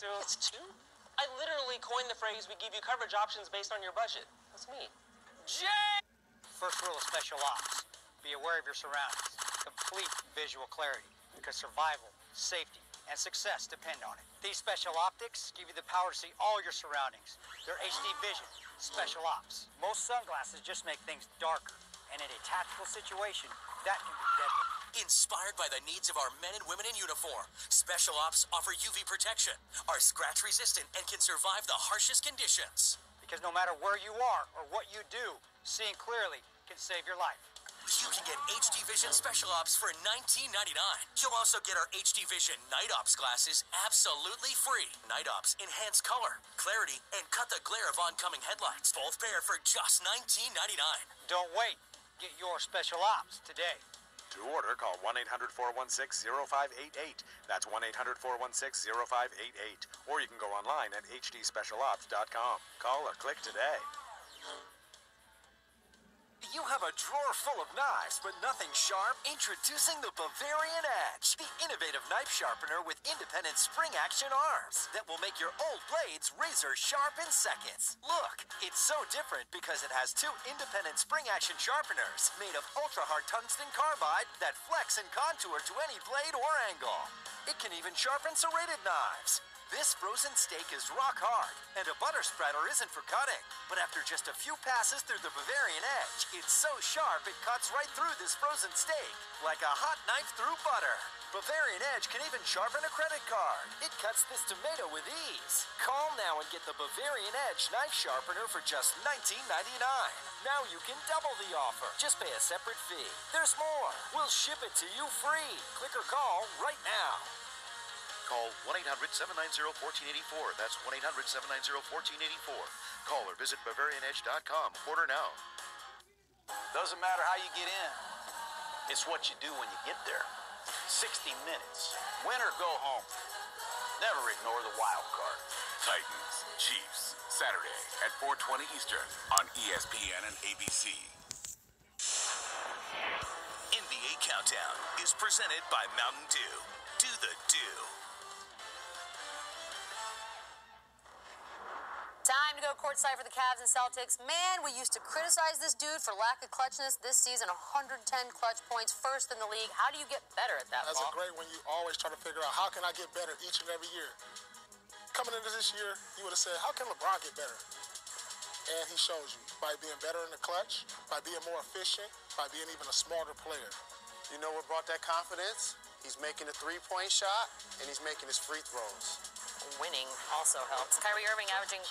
two? It's two? I literally coined the phrase, we give you coverage options based on your budget. That's me. Jay! First rule of special ops, be aware of your surroundings. Complete visual clarity, because survival, safety, and success depend on it. These special optics give you the power to see all your surroundings. They're HD vision, special ops. Most sunglasses just make things darker, and in a tactical situation, that can be deadly. Inspired by the needs of our men and women in uniform, Special Ops offer UV protection, are scratch resistant, and can survive the harshest conditions. Because no matter where you are or what you do, seeing clearly can save your life. You can get HD Vision Special Ops for $19.99. You'll also get our HD Vision Night Ops glasses absolutely free. Night Ops enhance color, clarity, and cut the glare of oncoming headlights. Both pair for just $19.99. Don't wait. Get your Special Ops today. To order, call 1-800-416-0588. That's 1-800-416-0588. Or you can go online at hdspecialops.com. Call or click today. You have a drawer full of knives, but nothing sharp? Introducing the Bavarian Edge, the innovative knife sharpener with independent spring-action arms that will make your old blades razor sharp in seconds. Look, it's so different because it has two independent spring-action sharpeners made of ultra-hard tungsten carbide that flex and contour to any blade or angle. It can even sharpen serrated knives. This frozen steak is rock hard, and a butter spreader isn't for cutting. But after just a few passes through the Bavarian Edge, it's so sharp it cuts right through this frozen steak, like a hot knife through butter. Bavarian Edge can even sharpen a credit card. It cuts this tomato with ease. Call now and get the Bavarian Edge knife sharpener for just $19.99. Now you can double the offer. Just pay a separate fee. There's more. We'll ship it to you free. Click or call right now. Call 1-800-790-1484. That's 1-800-790-1484. Call or visit BavarianEdge.com. Order now. Doesn't matter how you get in. It's what you do when you get there. 60 minutes. Win or go home. Never ignore the wild card. Titans, Chiefs, Saturday at 4:20 Eastern on ESPN and ABC. NBA Countdown is presented by Mountain Dew. Do the do. Time to go courtside for the Cavs and Celtics. Man, we used to criticize this dude for lack of clutchness. This season, 110 clutch points, first in the league. How do you get better at that, That's Paul? a great one. You always try to figure out, how can I get better each and every year? Coming into this year, you would have said, how can LeBron get better? And he shows you, by being better in the clutch, by being more efficient, by being even a smarter player. You know what brought that confidence? He's making a three-point shot, and he's making his free throws. Winning also helps. Kyrie Irving averaging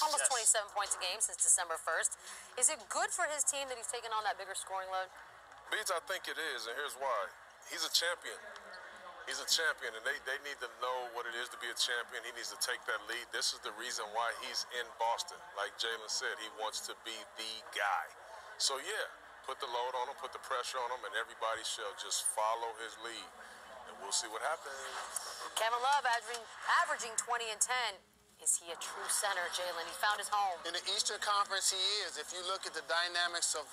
almost 27 points a game since December 1st. Is it good for his team that he's taken on that bigger scoring load? Beats, I think it is, and here's why. He's a champion. He's a champion, and they need to know what it is to be a champion. He needs to take that lead. This is the reason why he's in Boston. Like Jalen said, he wants to be the guy. So, yeah, put the load on him, put the pressure on him, and everybody shall just follow his lead. And we'll see what happens. Kevin Love averaging 20 and 10. Is he a true center, Jalen? He found his home. In the Eastern Conference, he is. If you look at the dynamics of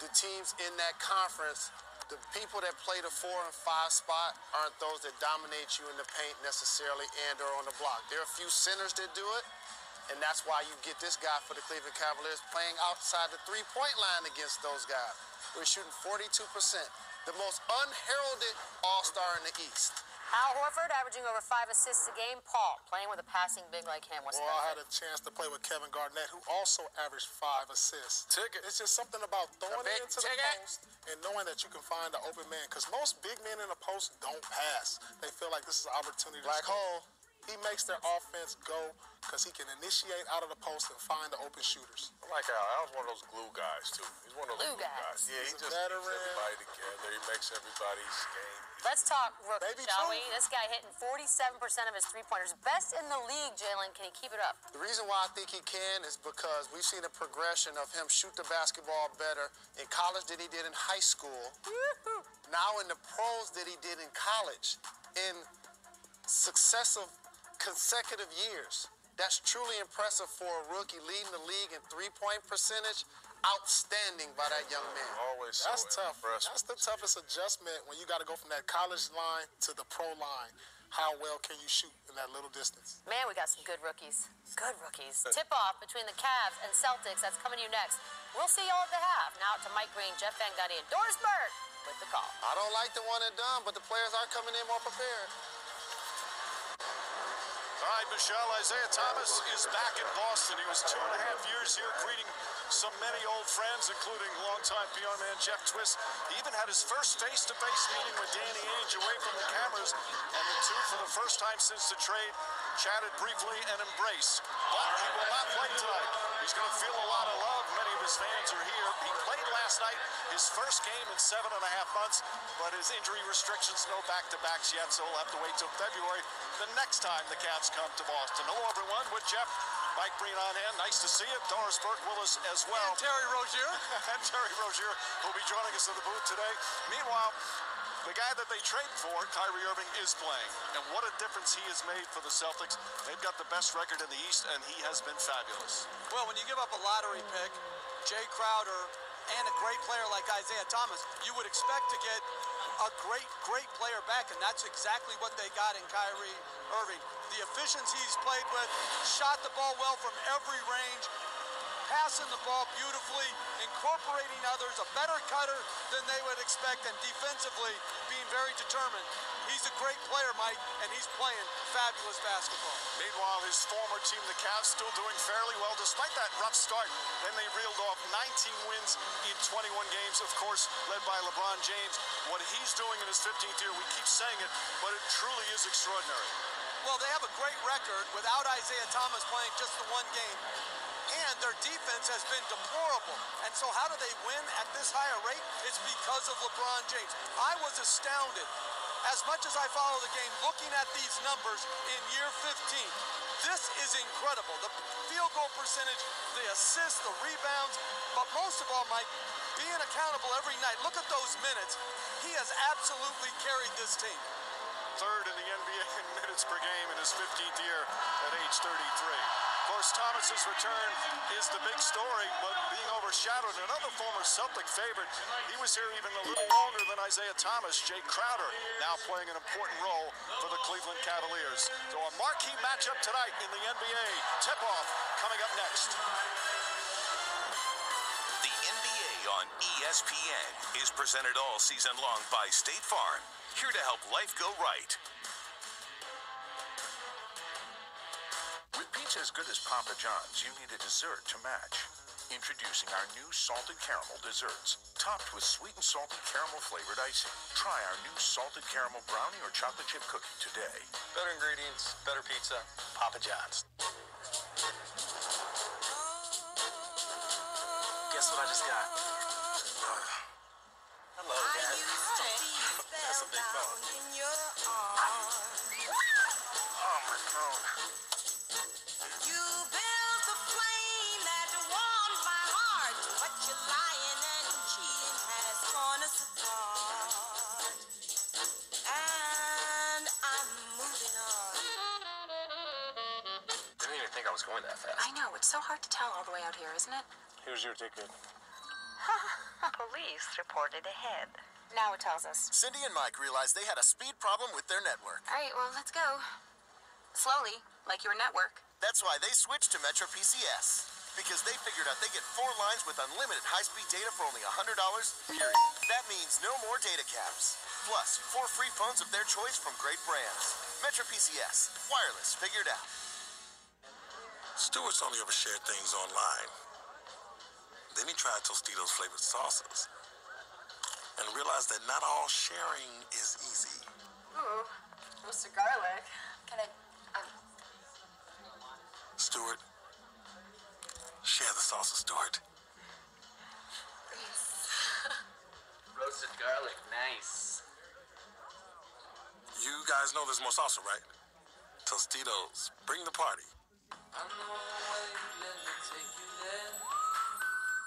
the teams in that conference, the people that play the 4 and 5 spot aren't those that dominate you in the paint necessarily and or on the block. There are a few centers that do it, and that's why you get this guy for the Cleveland Cavaliers playing outside the three-point line against those guys. We're shooting 42%. The most unheralded all-star in the East. Al Horford averaging over 5 assists a game. Paul, playing with a passing big like him. What's Well, that? I had a chance to play with Kevin Garnett, who also averaged 5 assists. It's just something about throwing it into the post and knowing that you can find the open man. Because most big men in the post don't pass. They feel like this is an opportunity to Black score. hole. He makes their offense go because he can initiate out of the post and find the open shooters. I like Al. Al's one of those glue guys, too. He's one of those glue guys. Yeah, he He's just a veteran. keeps everybody together. He makes everybody's game. Let's talk rookie, Baby shall True. we? This guy hitting 47% of his three-pointers. Best in the league, Jalen. Can he keep it up? The reason why I think he can is because we've seen a progression of him shoot the basketball better in college than he did in high school. Now in the pros that he did in college. In successive consecutive years. That's truly impressive for a rookie leading the league in three-point percentage. Outstanding by that young man. Always That's so tough. impressed That's with the toughest adjustment when you got to go from that college line to the pro line. how well can you shoot in that little distance. Man, we got some good rookies. Good rookies. Tip-off between the Cavs and Celtics. That's coming to you next. We'll see y'all at the half. Now to Mike Green, Jeff Van Gundy, and Doris Burke with the call. I don't like the one and done, but the players are coming in more prepared. All right, Michelle, Isaiah Thomas is back in Boston. He was 2.5 years here, greeting so many old friends, including longtime PR man Jeff Twist. He even had his first face-to-face meeting with Danny Ainge away from the cameras, and the two, for the first time since the trade, chatted briefly and embraced. But he will not play tonight. He's going to feel a lot of love. Many of his fans are here. He played last night, his first game in 7.5 months, but his injury restrictions, no back-to-backs yet, so he'll have to wait till February, the next time the Cavs come to Boston. Hello, everyone. With Jeff, Mike Green on hand. Nice to see you. Doris Burke Willis as well. And Terry Rozier. And Terry Rozier will be joining us in the booth today. Meanwhile, the guy that they traded for, Kyrie Irving, is playing. And what a difference he has made for the Celtics. They've got the best record in the East, and he has been fabulous. Well, when you give up a lottery pick, Jay Crowder, and a great player like Isaiah Thomas, you would expect to get a great player back, and that's exactly what they got in Kyrie Irving. The efficiency he's played with, shot the ball well from every range, passing the ball beautifully, incorporating others, a better cutter than they would expect, and defensively being very determined. He's a great player, Mike, and he's playing fabulous basketball. Meanwhile, his former team, the Cavs, still doing fairly well despite that rough start. Then they reeled off 19 wins in 21 games, of course, led by LeBron James. What he's doing in his 15th year, we keep saying it, but it truly is extraordinary. Well, they have a great record without Isaiah Thomas playing just the one game. And their defense has been deplorable. And so how do they win at this higher rate? It's because of LeBron James. I was astounded, as much as I follow the game, looking at these numbers in year 15. This is incredible. The field goal percentage, the assists, the rebounds, but most of all, Mike, being accountable every night. Look at those minutes. He has absolutely carried this team. Third in the NBA in minutes per game in his 15th year at age 33. Of course, Thomas's return is the big story, but being overshadowed. Another former Celtic favorite, he was here even a little longer than Isaiah Thomas. Jay Crowder now playing an important role for the Cleveland Cavaliers. So a marquee matchup tonight in the NBA. Tip-off coming up next. The NBA on ESPN is presented all season long by State Farm, here to help life go right. With pizza as good as Papa John's, you need a dessert to match. Introducing our new salted caramel desserts, topped with sweet and salty caramel flavored icing. Try our new salted caramel brownie or chocolate chip cookie today. Better ingredients, better pizza, Papa John's. Guess what I just got? Hello, Dad. That's a big fella. Oh, my phone. You built the flame that warms my heart, but your lying and cheating has torn us apart. And I'm moving on. Didn't even think I was going that fast. I know, it's so hard to tell all the way out here, isn't it? Here's your ticket. Police reported ahead. Now it tells us. Cindy and Mike realized they had a speed problem with their network. All right, well, let's go. Slowly, like your network. That's why they switched to Metro PCS. Because they figured out they get 4 lines with unlimited high-speed data for only $100, period. That means no more data caps. Plus, 4 free phones of their choice from great brands. Metro PCS. Wireless figured out. Stewart's only ever shared things online. Then he tried Tostitos flavored sauces and realized that not all sharing is easy. Ooh, roasted garlic. Can I, Stewart, share the sauces, Stewart. Roasted garlic, nice. You guys know there's more salsa, right? Tostitos, bring the party.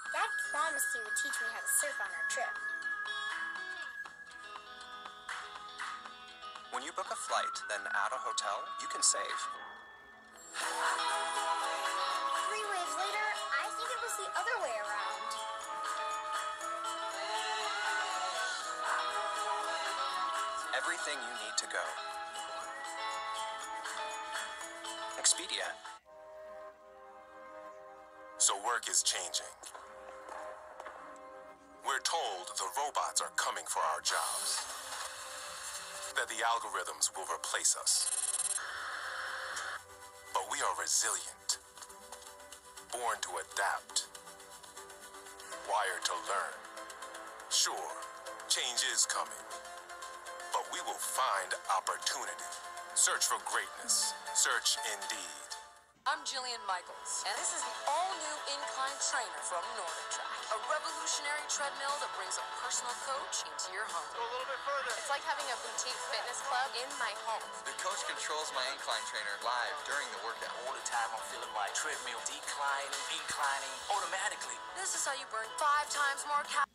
Dad promised he would teach me how to surf on our trip. When you book a flight, then add a hotel, you can save. 3 waves later, I think it was the other way around. Everything you need to go. Expedia. So work is changing. We're told the robots are coming for our jobs, that the algorithms will replace us. But we are resilient, born to adapt, wired to learn. Sure, change is coming, but we will find opportunity. Search for greatness. Search Indeed. I'm Jillian Michaels, and this is the all-new incline trainer from Nordic Track, a revolutionary treadmill that brings a personal coach into your home. Go a little bit further. It's like having a boutique fitness club in my home. The coach controls my incline trainer live during the workout. All the time I'm feeling my treadmill declining, inclining automatically. This is how you burn 5 times more calories.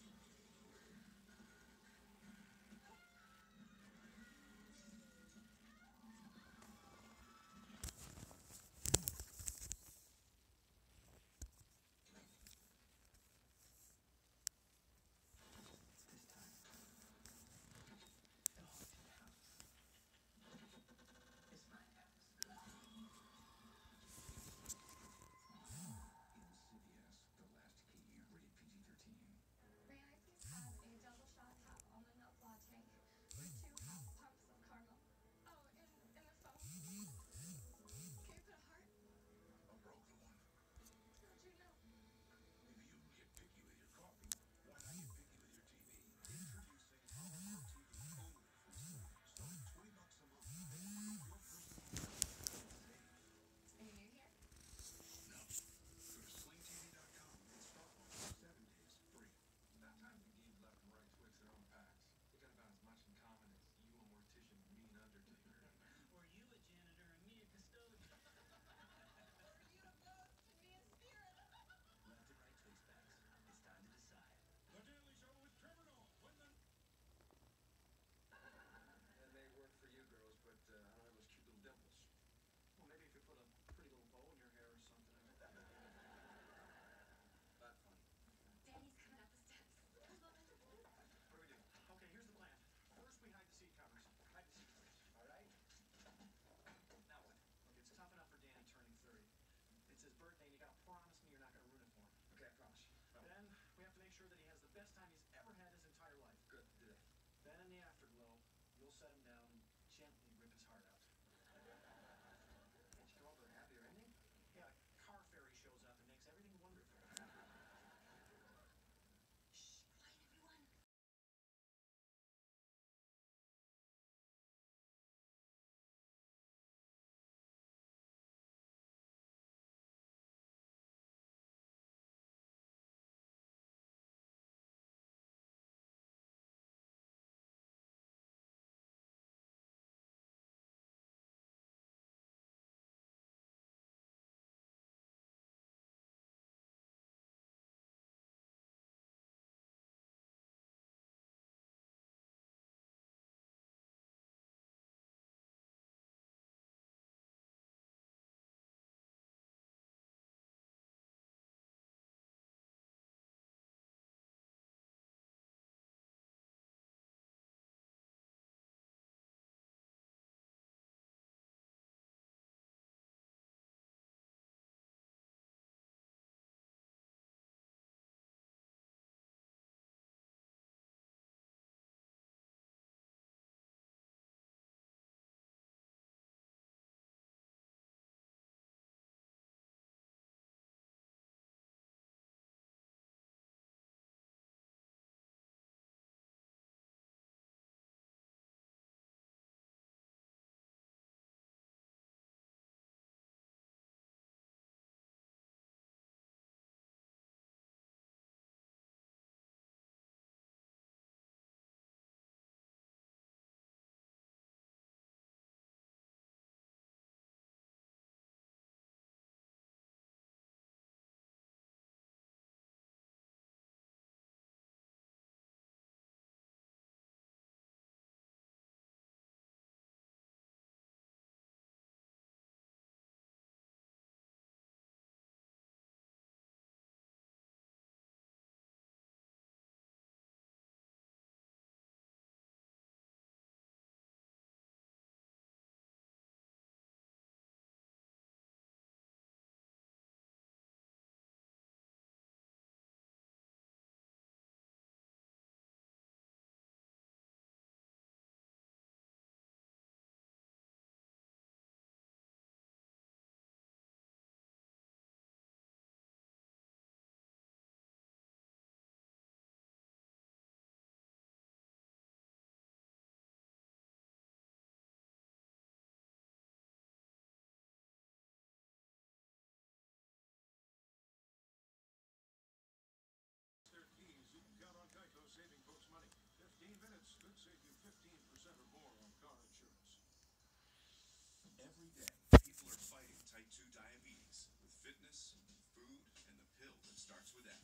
starts with F.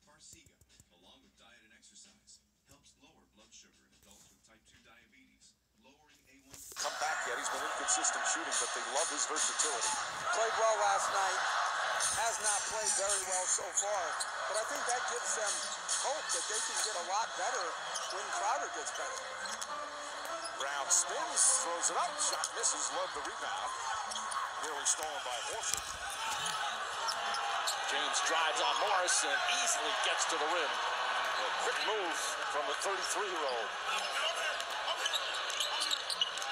Farxiga, along with diet and exercise, helps lower blood sugar in adults with type 2 diabetes, lowering A1. Come back yet. He's been inconsistent shooting, but they love his versatility. Played well last night. Has not played very well so far, but I think that gives them hope that they can get a lot better when Crowder gets better. Brown spins, throws it up, shot misses, loved the rebound. Nearly stolen by Horford. James drives on Morris and easily gets to the rim. A quick move from the 33-year-old.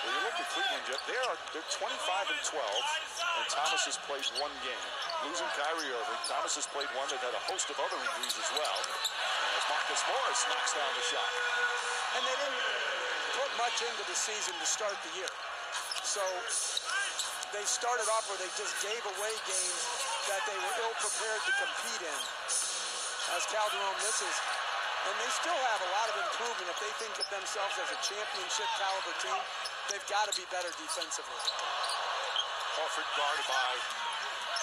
Well, you look at Cleveland, Jeff, they're 25 and 12, and Thomas has played one game. Losing Kyrie Irving, Thomas has played one. They've had a host of other injuries as well. As Marcus Morris knocks down the shot. And they didn't put much into the season to start the year. So they started off where they just gave away games that they were ill-prepared to compete in, as Calderon misses. And they still have a lot of improvement. If they think of themselves as a championship caliber team, they've got to be better defensively. Horford guarded by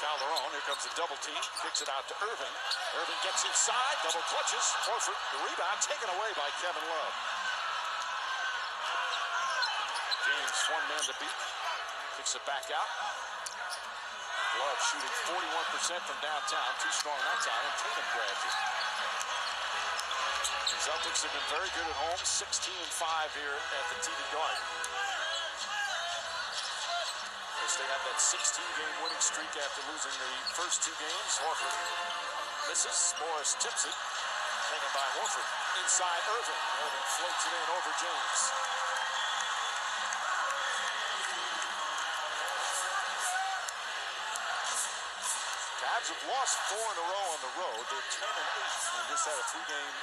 Calderon. Here comes the double team. Kicks it out to Irving. Irving gets inside. Double clutches. Horford, the rebound taken away by Kevin Love. James, one man to beat. Kicks it back out. Love shooting 41% from downtown. Too strong that time. And Tatum grabs it. The Celtics have been very good at home. 16-5 here at the TD Garden. They have that 16-game winning streak after losing the first two games. Horford misses. Morris tips it. Taken by Horford. Inside Irving. Irving floats it in over James. Cavs have lost 4 in a row on the road. They're 10 and 8 and just had a 3-game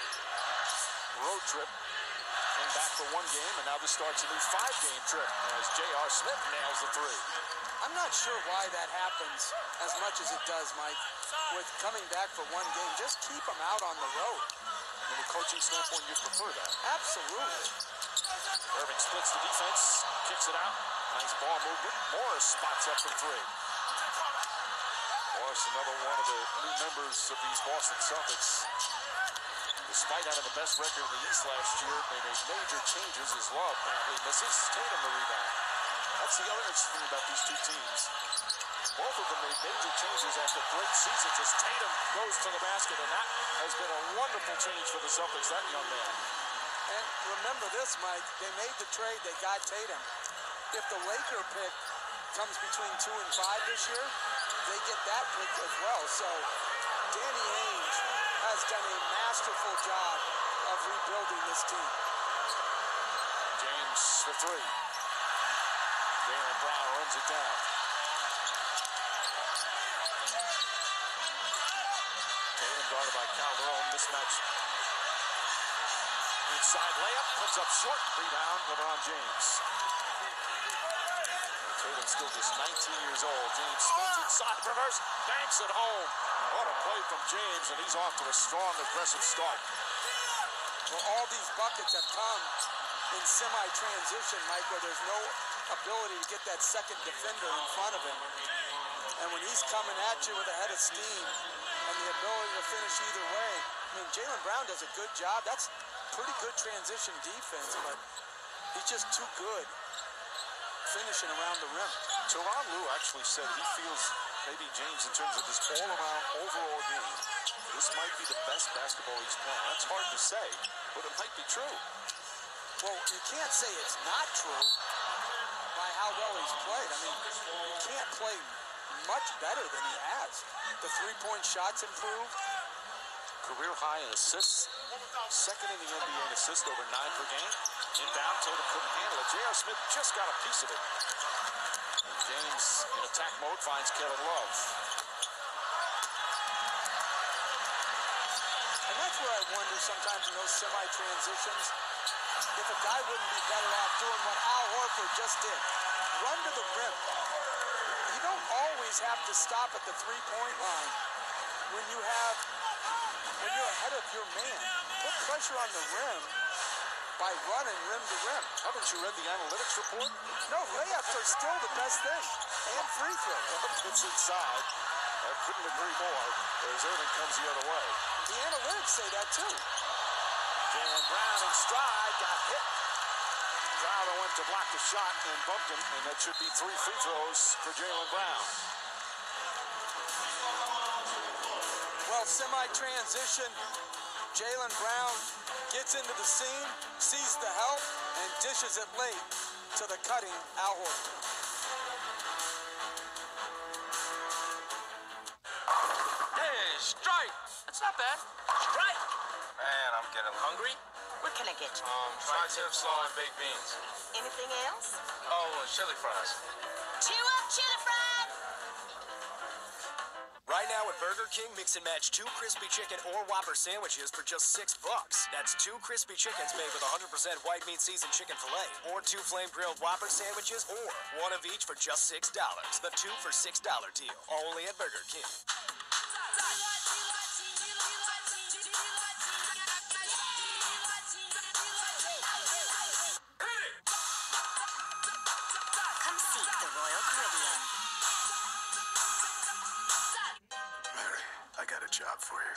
road trip. Came back for 1 game, and now this starts a new 5-game trip as J.R. Smith nails the 3. I'm not sure why that happens as much as it does, Mike, with coming back for 1 game. Just keep them out on the road. From a coaching standpoint, you'd prefer that. Absolutely. Irving splits the defense, kicks it out. Nice ball movement. Morris spots up for 3. Morris, another one of the new members of these Boston Celtics. Despite having the best record in the East last year, they made major changes as Love apparently misses. Tatum the rebound. That's the other interesting thing about these two teams. Both of them made major changes after great seasons as Tatum goes to the basket, and that has been a wonderful change for the Celtics, that young man. And remember this, Mike, they made the trade, they got Tatum. If the Laker pick comes between 2 and 5 this year, they get that pick as well. So Danny Ainge has done a masterful job of rebuilding this team. James for 3. Jaylen Brown runs it down. Tatum guarded by Calderon. Mismatch. Inside layup. Comes up short. Rebound. LeBron James. Tatum still just 19 years old. James spins inside. Reverse. Banks it home. What a play from James, and he's off to a strong, aggressive start. Well, all these buckets have come in semi-transition, Mike, where there's no ability to get that second defender in front of him. And when he's coming at you with a head of steam and the ability to finish either way, I mean, Jaylen Brown does a good job. That's pretty good transition defense, but he's just too good finishing around the rim. Tyronn Lue actually said he feels maybe James, in terms of his all-around overall game, this might be the best basketball he's playing. That's hard to say, but it might be true. Well, you can't say it's not true by how well he's played. I mean, you can't play much better than he has. The three-point shots improved. Career high in assists. Second in the NBA in assists, over 9 per game. Inbound, Tatum couldn't handle it. J.R. Smith just got a piece of it. James in attack mode finds Kevin Love. And that's where I wonder sometimes in those semi-transitions if a guy wouldn't be better off doing what Al Horford just did. Run to the rim. You don't always have to stop at the three-point line when you're ahead of your man. Put pressure on the rim by running rim to rim. Haven't you read the analytics report? No, layups are still the best thing. And free throw. It's inside. That couldn't agree more as Irving comes the other way. The analytics say that too. Jaylen Brown in stride, got hit. Crowder went to block the shot and bumped him, and that should be 3 free throws for Jaylen Brown. Well, semi-transition, Jaylen Brown gets into the scene, sees the help, and dishes it late to the cutting Al Horford. Hey, strike! That's not bad. Strike! Man, I'm getting hungry. What can I get you? Tri-tip slaw and baked beans. Anything else? Oh, and chili fries. Chew up, chili fries! Right now at Burger King, mix and match 2 crispy chicken or Whopper sandwiches for just $6. That's 2 crispy chickens made with 100% white meat seasoned chicken filet, or 2 flame grilled Whopper sandwiches, or 1 of each for just $6. The 2 for $6 deal, only at Burger King. Come seek the Royal Caribbean. Mary, I got a job for you.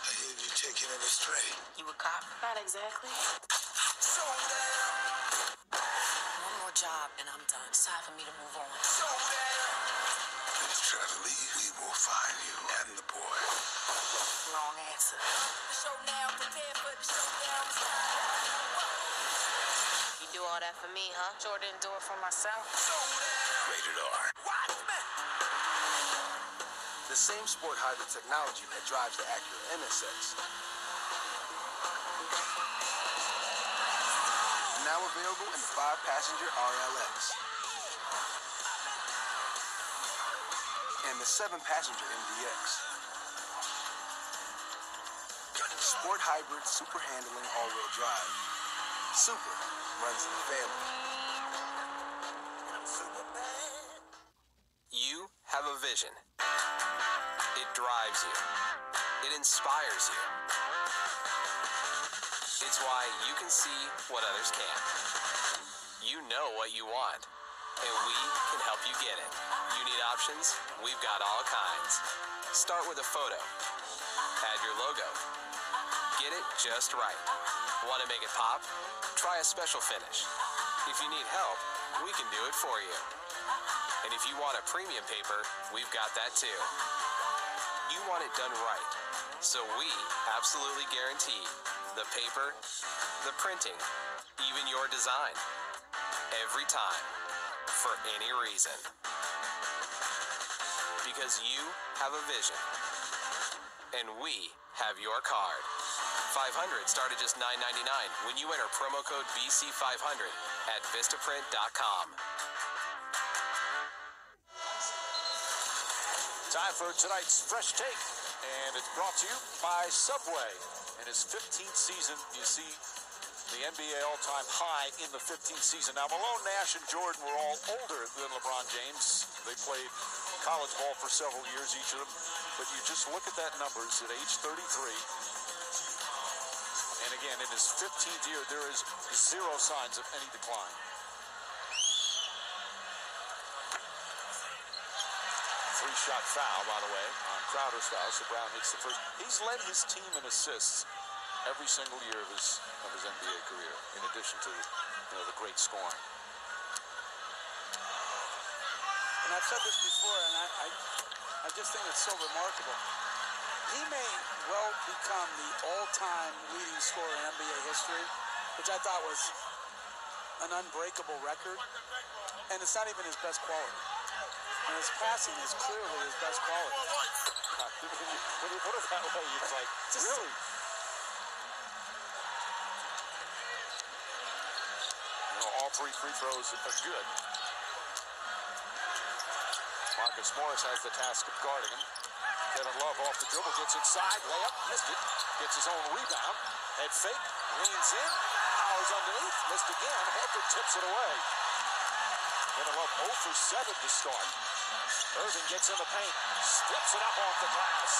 I hear you taking it astray. You a cop? Not exactly. One more job and I'm done. It's time for me to move on. If you try to leave, we will find you and the boy. Wrong answer. The show now, prepare for the showdown. You do all that for me, huh? Sure didn't do it for myself. Rated R. The same sport hybrid technology that drives the Acura NSX. Now available in the 5-passenger RLX. And the 7-passenger MDX. Sport hybrid, super handling, all-wheel drive. Super runs in the family. You have a vision. It drives you. It inspires you. It's why you can see what others can't. You know what you want, and we can help you get it. You need options? We've got all kinds. Start with a photo. Add your logo. Get it just right. Want to make it pop? Try a special finish. If you need help, we can do it for you. And if you want a premium paper, we've got that too. You want it done right, so we absolutely guarantee the paper, the printing, even your design. Every time, for any reason. Because you have a vision, and we have your card. 500 start at just $9.99 when you enter promo code BC500 at Vistaprint.com. Time for tonight's Fresh Take, and it's brought to you by Subway. In his 15th season, you see the NBA all-time high in the 15th season. Now, Malone, Nash, and Jordan were all older than LeBron James. They played college ball for several years, each of them. But you just look at that numbers at age 33. And again, in his 15th year, there is 0 signs of any decline. Three-shot foul, by the way, on Crowder's foul, so Brown hits the first. He's led his team in assists every single year of his NBA career, in addition to the great scoring. And I've said this before, and I just think it's so remarkable. He may well become the all-time leading scorer in NBA history, which I thought was an unbreakable record, and it's not even his best quality. And his passing is clearly his best quality. When you put it that way, it's like, really? All 3 free throws are good. Marcus Morris has the task of guarding him. Kevin Love off the dribble, gets inside, layup, missed it. Gets his own rebound. Head fake, leans in, powers underneath, missed again. Horford tips it away. Kevin Love 0 for 7 to start. Irving gets in the paint, steps it up off the glass.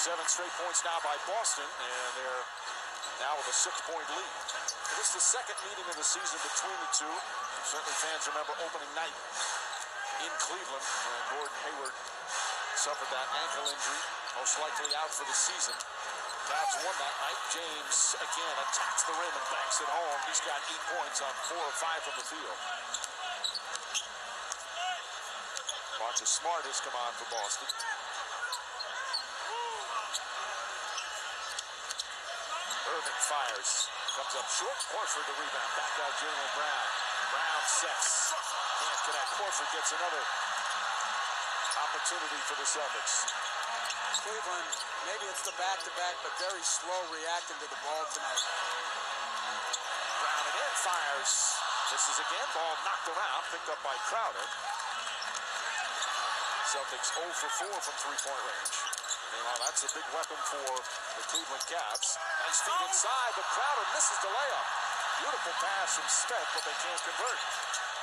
7 straight points now by Boston, and they're now with a 6-point lead. This is the second meeting of the season between the two. Certainly fans remember opening night in Cleveland when Gordon Hayward suffered that ankle injury, most likely out for the season. Cavs won that night. James again attacks the rim and banks it home. He's got 8 points on 4 of 5 from the field. Marcus Smart has come on for Boston. Irving fires. Comes up short. Horford to rebound. Back out Jaylen Brown. Brown sets. Can't connect. Horford gets another opportunity for the Celtics. Cleveland, maybe it's the back-to-back, but very slow reacting to the ball tonight. Brown again fires. This is again ball knocked around. Picked up by Crowder. Celtics 0 for 4 from three-point range. Meanwhile, that's a big weapon for the Cleveland Cavs. Nice feed inside, but Crowder misses the layup. Beautiful pass from Smith, but they can't convert.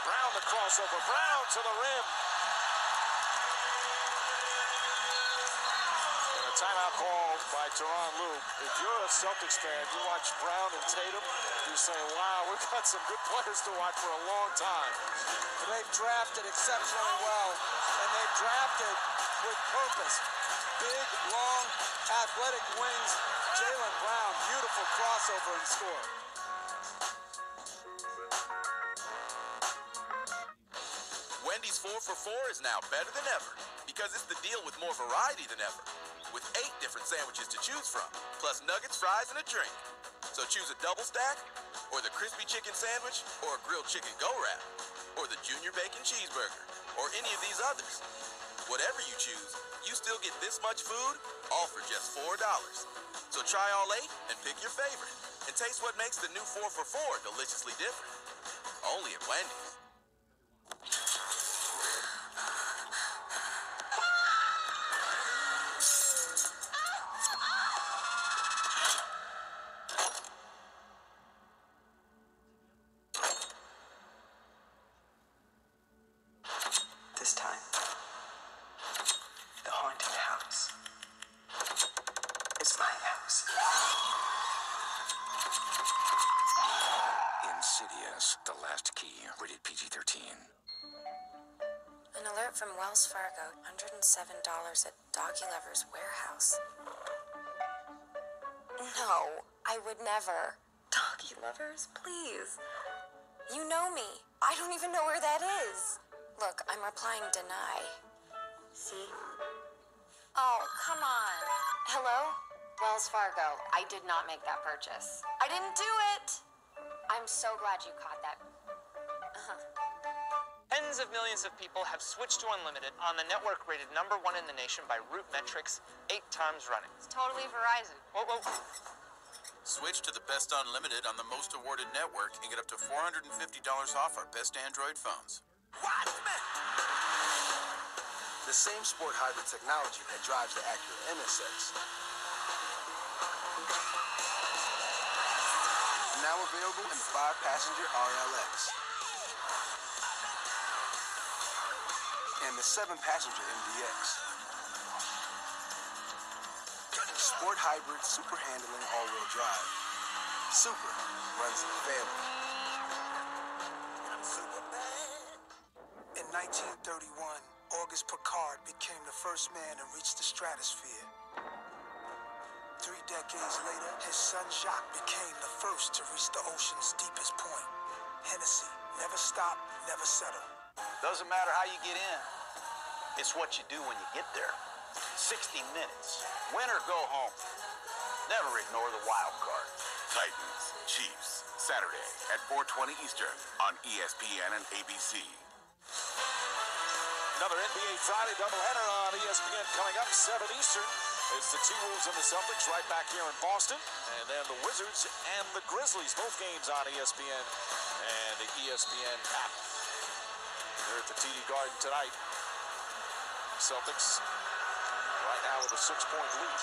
Brown the crossover. Brown to the rim. And a timeout called by Tyronn Lue. If you're a Celtics fan, you watch Brown and Tatum, you say, wow, we've got some good players to watch for a long time. They've drafted exceptionally well, and they've drafted with purpose. Big, long, athletic wings. Jaylen Brown, beautiful crossover and score. Wendy's 4 for 4 is now better than ever because it's the deal with more variety than ever. With 8 different sandwiches to choose from, plus nuggets, fries, and a drink. So choose a double stack, or the crispy chicken sandwich, or a grilled chicken go-wrap, or the junior bacon cheeseburger, or any of these others. Whatever you choose, you still get this much food, all for just $4. So try all 8 and pick your favorite. And taste what makes the new 4 for 4 deliciously different. Only at Wendy's. This time, the haunted house is my house. Insidious, The Last Key, rated PG-13. An alert from Wells Fargo. $107 at Doggy Lover's warehouse. No, I would never. Doggy Lovers, please. You know me. I don't even know where that is. Look, I'm replying deny. See? Oh, come on. Hello? Wells Fargo, I did not make that purchase. I didn't do it! I'm so glad you caught that. Tens of millions of people have switched to unlimited on the network rated #1 in the nation by Root Metrics 8 times running. It's totally Verizon. Whoa, whoa. Switch to the best unlimited on the most awarded network and get up to $450 off our best Android phones. The same sport hybrid technology that drives the Acura NSX. Now available in the 5-passenger RLX. And the 7-passenger MDX. Sport hybrid, super handling, all-wheel drive. Super runs the family. In 1931, Auguste Piccard became the first man to reach the stratosphere. 3 decades later, his son Jacques became the first to reach the ocean's deepest point. Hennessy, never stop, never settle. Doesn't matter how you get in. It's what you do when you get there. 60 minutes. Win or go home. Never ignore the wild card. Titans, Chiefs, Saturday at 4:20 Eastern on ESPN and ABC. Another NBA Friday doubleheader on ESPN coming up, 7 Eastern. It's the T-Wolves and the Celtics right back here in Boston. And then the Wizards and the Grizzlies, both games on ESPN and the ESPN app. They're at the TD Garden tonight. Celtics right now with a 6-point lead.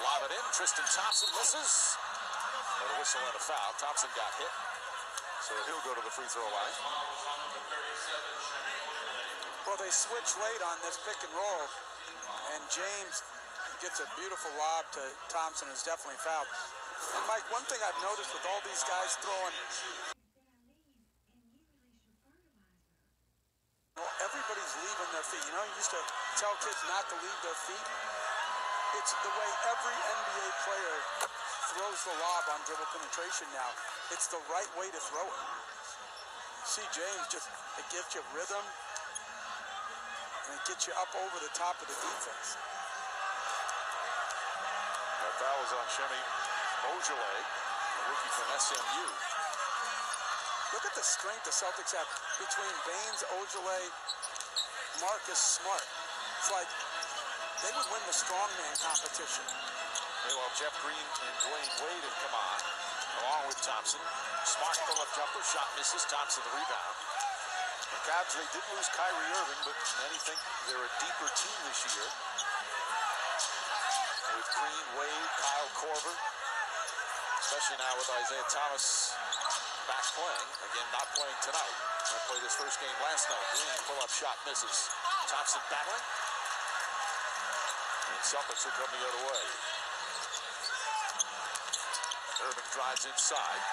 Lob it in. Tristan Thompson misses. But a whistle and a foul. Thompson got hit. So he'll go to the free throw line. Well, they switch late on this pick and roll. And James gets a beautiful lob to Thompson, who's definitely fouled. And Mike, one thing I've noticed with all these guys throwing, well, everybody's leaving their feet. You know, you used to tell kids not to leave their feet. It's the way every NBA player throws the lob on dribble penetration now. It's the right way to throw it. See James just, it gives you rhythm, and it gets you up over the top of the defense. That foul is on Shemi Ojale, the rookie from SMU. Look at the strength the Celtics have between Baines, Ojale, Marcus Smart. It's like they would win the strongman competition. Meanwhile, Jeff Green and Dwayne Wade have come on, along with Thompson. Smart pull-up jumper, shot misses. Thompson the rebound. The Cavs, they did lose Kyrie Irving, but many think they're a deeper team this year. With Green, Wade, Kyle Korver, especially now with Isaiah Thomas back playing. Again, not playing tonight. He played his first game last night. Green, pull-up shot misses. Thompson battling. And Celtics will come the other way. Irving drives inside.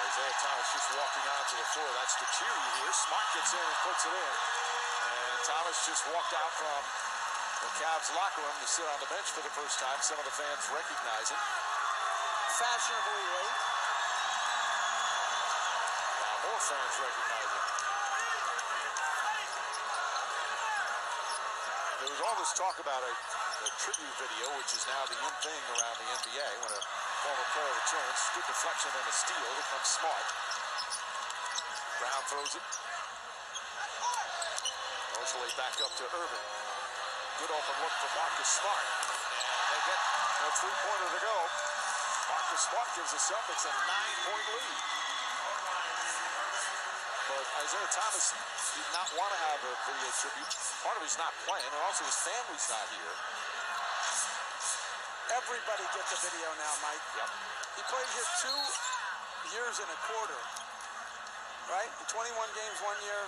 Isaiah Thomas just walking onto the floor. That's the cheer you hear. Smart gets in and puts it in. And Thomas just walked out from the Cavs locker room to sit on the bench for the first time. Some of the fans recognize him. Fashionably late. Now more fans recognize him. There was all this talk about a tribute video, which is now the in thing around the NBA when a former player returns. Good deflection and a steal. Here comes Smart. Brown throws it. Ojale back up to Irving. Good open look for Marcus Smart. And they get a three-pointer to go. Marcus Smart gives the Celtics a 9-point lead. But Isaiah Thomas did not want to have a video tribute. Part of he's not playing, and also his family's not here. Everybody gets a video now, Mike. Yep. He played here 2 years and a quarter, right? 21 games 1 year,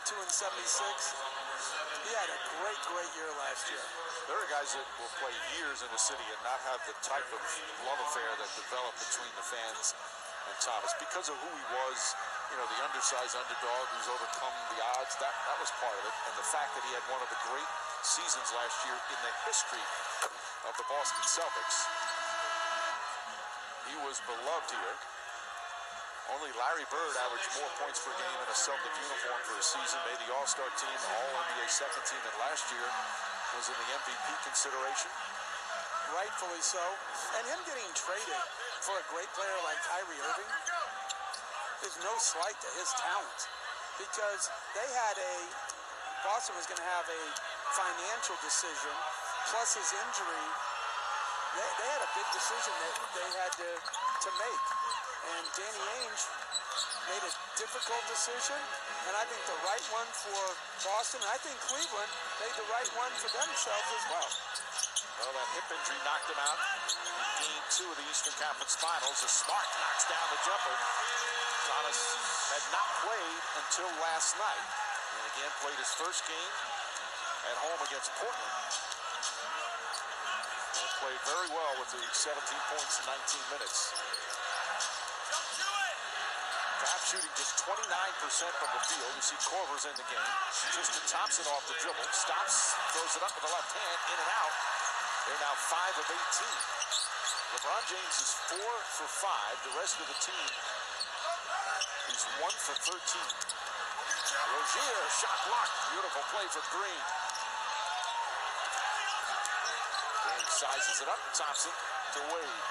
82 and 76. He had a great, great year last year. There are guys that will play years in the city and not have the type of love affair that developed between the fans and Thomas because of who he was. You know, the undersized underdog who's overcome the odds, that was part of it. And the fact that he had one of the great seasons last year in the history of the Boston Celtics. He was beloved here. Only Larry Bird averaged more points per game in a Celtic uniform for a season, made the All-Star team, All-NBA second team, and last year was in the MVP consideration. Rightfully so. And him getting traded for a great player like Kyrie Irving is no slight to his talent, because they had Boston was going to have a financial decision, plus his injury. They had a big decision that they had to make. And Danny Ainge made a difficult decision, and I think the right one for Boston. I think Cleveland made the right one for themselves as well. Well, that hip injury knocked him out in Game 2 of the Eastern Conference Finals. A Smart knocks down the jumper. Thomas had not played until last night, and again played his first game at home against Portland. And played very well with the 17 points in 19 minutes. Cavs shooting just 29% from the field. You see Korver's in the game. Tristan Thompson off the dribble. Stops, throws it up with the left hand, in and out. They're now 5 of 18. LeBron James is 4 for 5. The rest of the team is 1 for 13. Rozier, shot blocked. Beautiful play for Green. Green sizes it up. Thompson to Wade.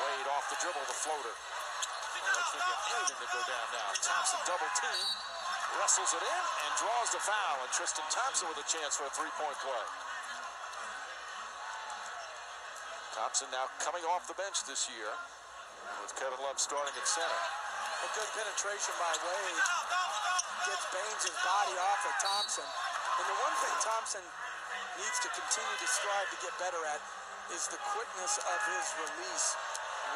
Wade off the dribble, the floater. They can't get anything to go down now. Thompson double team. Wrestles it in and draws the foul. And Tristan Thompson with a chance for a three-point play. Thompson now coming off the bench this year with Kevin Love starting at center. A good penetration by Wade. Gets Baines' body off of Thompson. And the one thing Thompson needs to continue to strive to get better at is the quickness of his release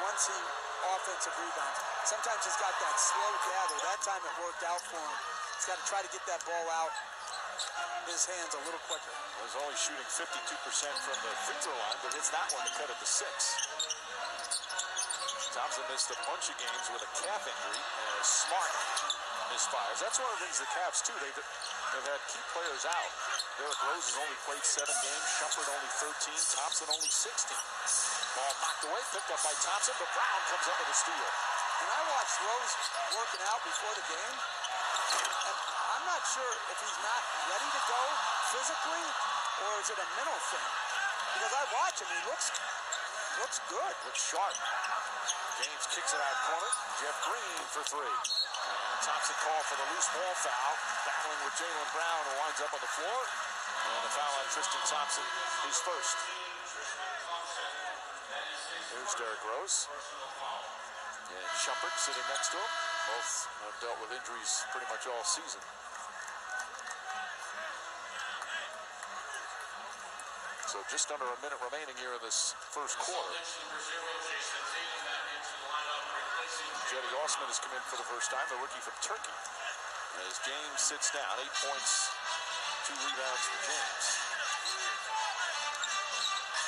once he offensive rebounds. Sometimes he's got that slow gather. That time it worked out for him. He's got to try to get that ball out his hands a little quicker. Was only shooting 52% from the free throw line, but hits that one to cut it to 6. Thompson missed a bunch of games with a calf injury, and Smart misfires. That's one of the things the Cavs, too. They've had key players out. Derrick Rose has only played 7 games. Shumpert only 13. Thompson only 16. Ball knocked away, picked up by Thompson, but Brown comes up with a steal. And I watched Rose working out before the game, and I'm not sure if he's not ready to go physically, or is it a mental thing? Because I watch him, he looks good. Looks sharp. James kicks it out corner. Jeff Green for 3. Thompson called for the loose ball foul, battling with Jaylen Brown, who winds up on the floor. And the foul on Tristan Thompson, his first. Here's Derrick Rose. And Shumpert sitting next to him. Both have dealt with injuries pretty much all season. So just under a minute remaining here in this first quarter. Jetty Osman has come in for the first time, the rookie from Turkey. As James sits down, 8 points, 2 rebounds for James.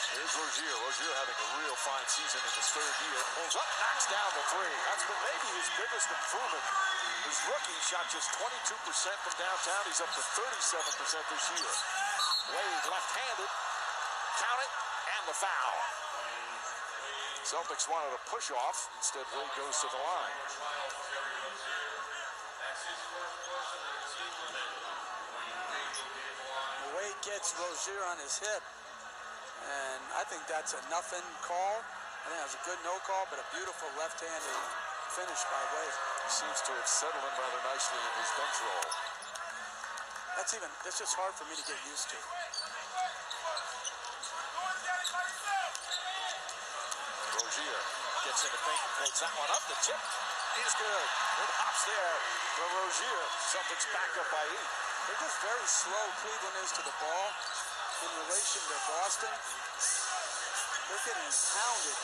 Here's Rozier. Rozier having a real fine season in his 3rd year. Pulls up, knocks down the 3. That's been maybe his biggest improvement. His rookie shot just 22% from downtown. He's up to 37% this year. Wade left-handed. Count it, and the foul. Celtics wanted a push-off. Instead, Wade goes to the line. Wade gets Rozier on his hip, and I think that's a nothing call. I think that was a good no call, but a beautiful left-handed finish by Wade. He seems to have settled in rather nicely in his bench role. That's just hard for me to get used to. Rozier gets in the paint and floats that one up. The tip is good. Good hops there for Rozier. Celtics backed up by 8. They're just very slow, Cleveland is, to the ball in relation to Boston. They're getting pounded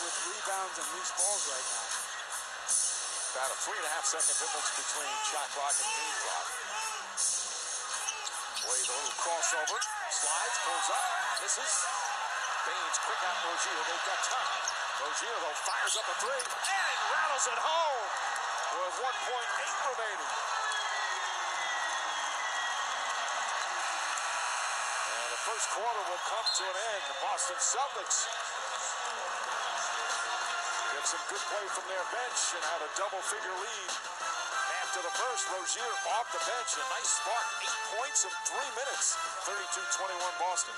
with rebounds and loose balls right now. About a 3.5-second difference between shot clock and game clock. Wade, a little crossover. Slides, pulls up, misses. Baines quick out Rozier. They've got time. Rozier, though, fires up a 3 and rattles it home with 1.8 remaining. And the first quarter will come to an end. The Boston Celtics get some good play from their bench and have a double-figure lead. After the first, Rozier off the bench. A nice spark. 8 points in 3 minutes. 32-21 Boston.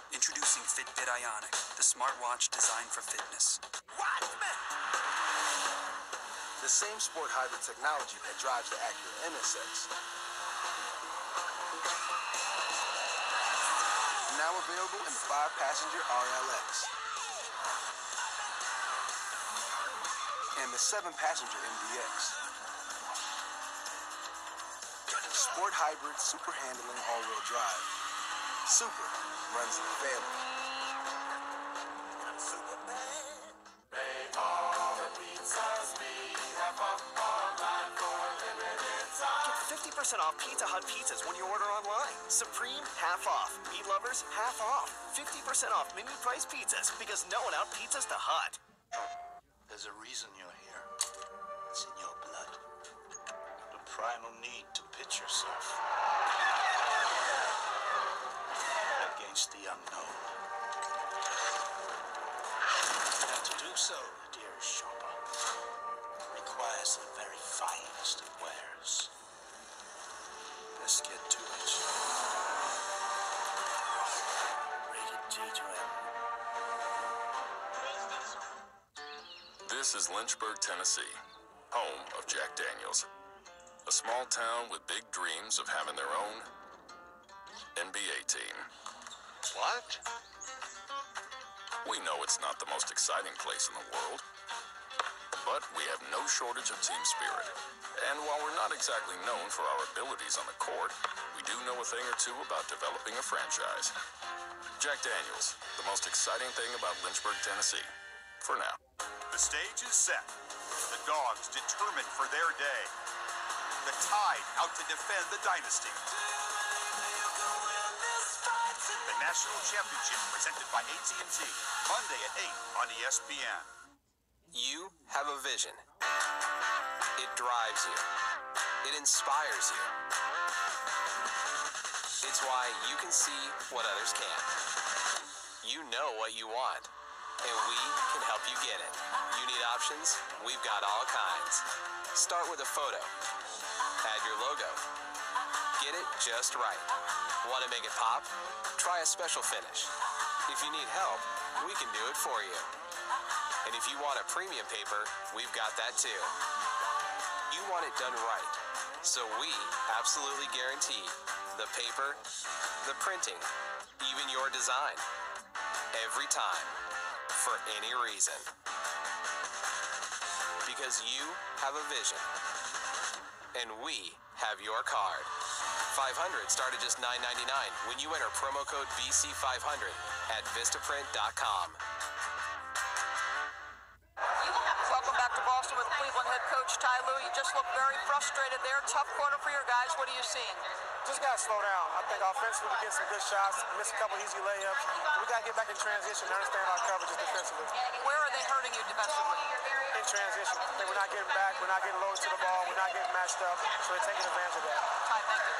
Introducing Fitbit Ionic, the smartwatch designed for fitness. The same sport hybrid technology that drives the Acura NSX. Now available in the 5-passenger RLX. And the 7-passenger MDX. Sport hybrid, super handling, all-wheel drive. Super runs in the family. Get 50% off Pizza Hut pizzas when you order online. Supreme, half off. Meat lovers, half off. 50% off mini price pizzas because no one out pizzas the Hut. There's a reason you're here. It's in your blood. The primal need to pitch yourself against the unknown. And to do so, dear shopper, requires the very finest of wares. Let's get to it. Rated G to M. This is Lynchburg, Tennessee, home of Jack Daniels. A small town with big dreams of having their own NBA team. What? We know it's not the most exciting place in the world, but we have no shortage of team spirit. And while we're not exactly known for our abilities on the court, we do know a thing or two about developing a franchise. Jack Daniels, the most exciting thing about Lynchburg, Tennessee, for now. The stage is set. The Dogs determined for their day. The Tide out to defend the dynasty. The National Championship presented by AT&T. Monday at 8 on ESPN. You have a vision. It drives you. It inspires you. It's why you can see what others can't. You know what you want, and we can help you get it. You need options? We've got all kinds. Start with a photo. Add your logo. Get it just right. Want to make it pop? Try a special finish. If you need help, we can do it for you. And if you want a premium paper, we've got that too. You want it done right, so we absolutely guarantee the paper, the printing, even your design. Every time, for any reason. Because you have a vision, and we have your card. 500 start at just $9.99 when you enter promo code BC500 at Vistaprint.com. Welcome back to Boston with Cleveland head coach Ty Lue. You just look very frustrated there. Tough quarter for your guys. What are you seeing? Just got to slow down. I think offensively we get some good shots, miss a couple easy layups. We got to get back in transition and understand our coverages defensively. Where are they hurting you defensively? In transition. I think we're not getting back, we're not getting loaded to the ball, we're not getting matched up, so we're taking advantage of that. Ty, thank you.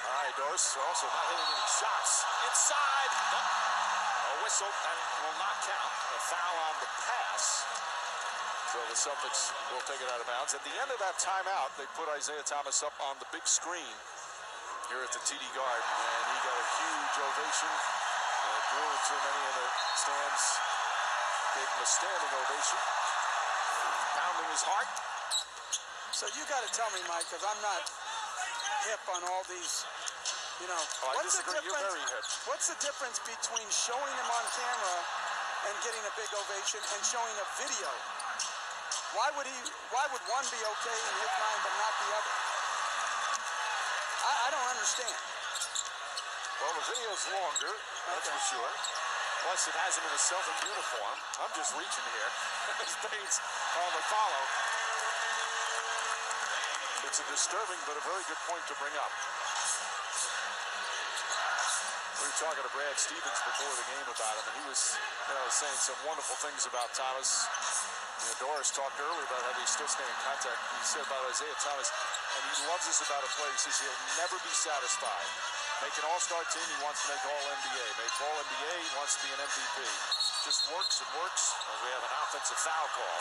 All right, Doris also not hitting any shots. Inside. A whistle that will not count. A foul on the pass. So the Celtics will take it out of bounds. At the end of that timeout, they put Isaiah Thomas up on the big screen here at the TD Garden, and he got a huge ovation. Drew too many in the stands. Gave him a standing ovation. Pounding his heart. So you got to tell me, Mike, because I'm not hip on all these, you know. Oh, I disagree. You're very hip. What's the difference between showing him on camera and getting a big ovation and showing a video? Why would one be okay in his mind but not the other? I don't understand. Well, the video's longer, that's for sure. Plus, it has him in a Celtic uniform. I'm just reaching here. As Baines on the follow. It's a disturbing but a very good point to bring up. We were talking to Brad Stevens before the game about him, and he was, saying some wonderful things about Thomas. Doris talked earlier about how they still stay in contact. He said about Isaiah Thomas, and he loves this about a player. He says he'll never be satisfied. Make an all-star team, he wants to make all-NBA. Make all-NBA, he wants to be an MVP. Just works and works. As we have an offensive foul call.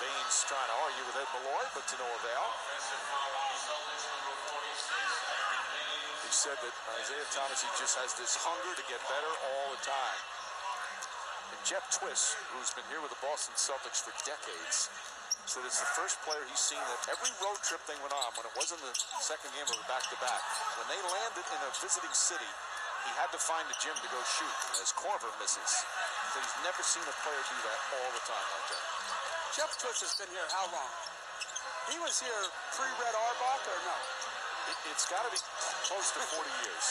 Baines trying to argue with Ed Malloy, but to no avail. He said that Isaiah Thomas, he just has this hunger to get better all the time. And Jeff Twiss, who's been here with the Boston Celtics for decades, said it's the first player he's seen that every road trip thing went on, when it wasn't the second game of a back-to-back, when they landed in a visiting city, he had to find a gym to go shoot, as Corver misses. So he's never seen a player do that all the time like that. Jeff Twiss has been here how long? He was here pre-Red Auerbach or no? It's got to be close to 40 years.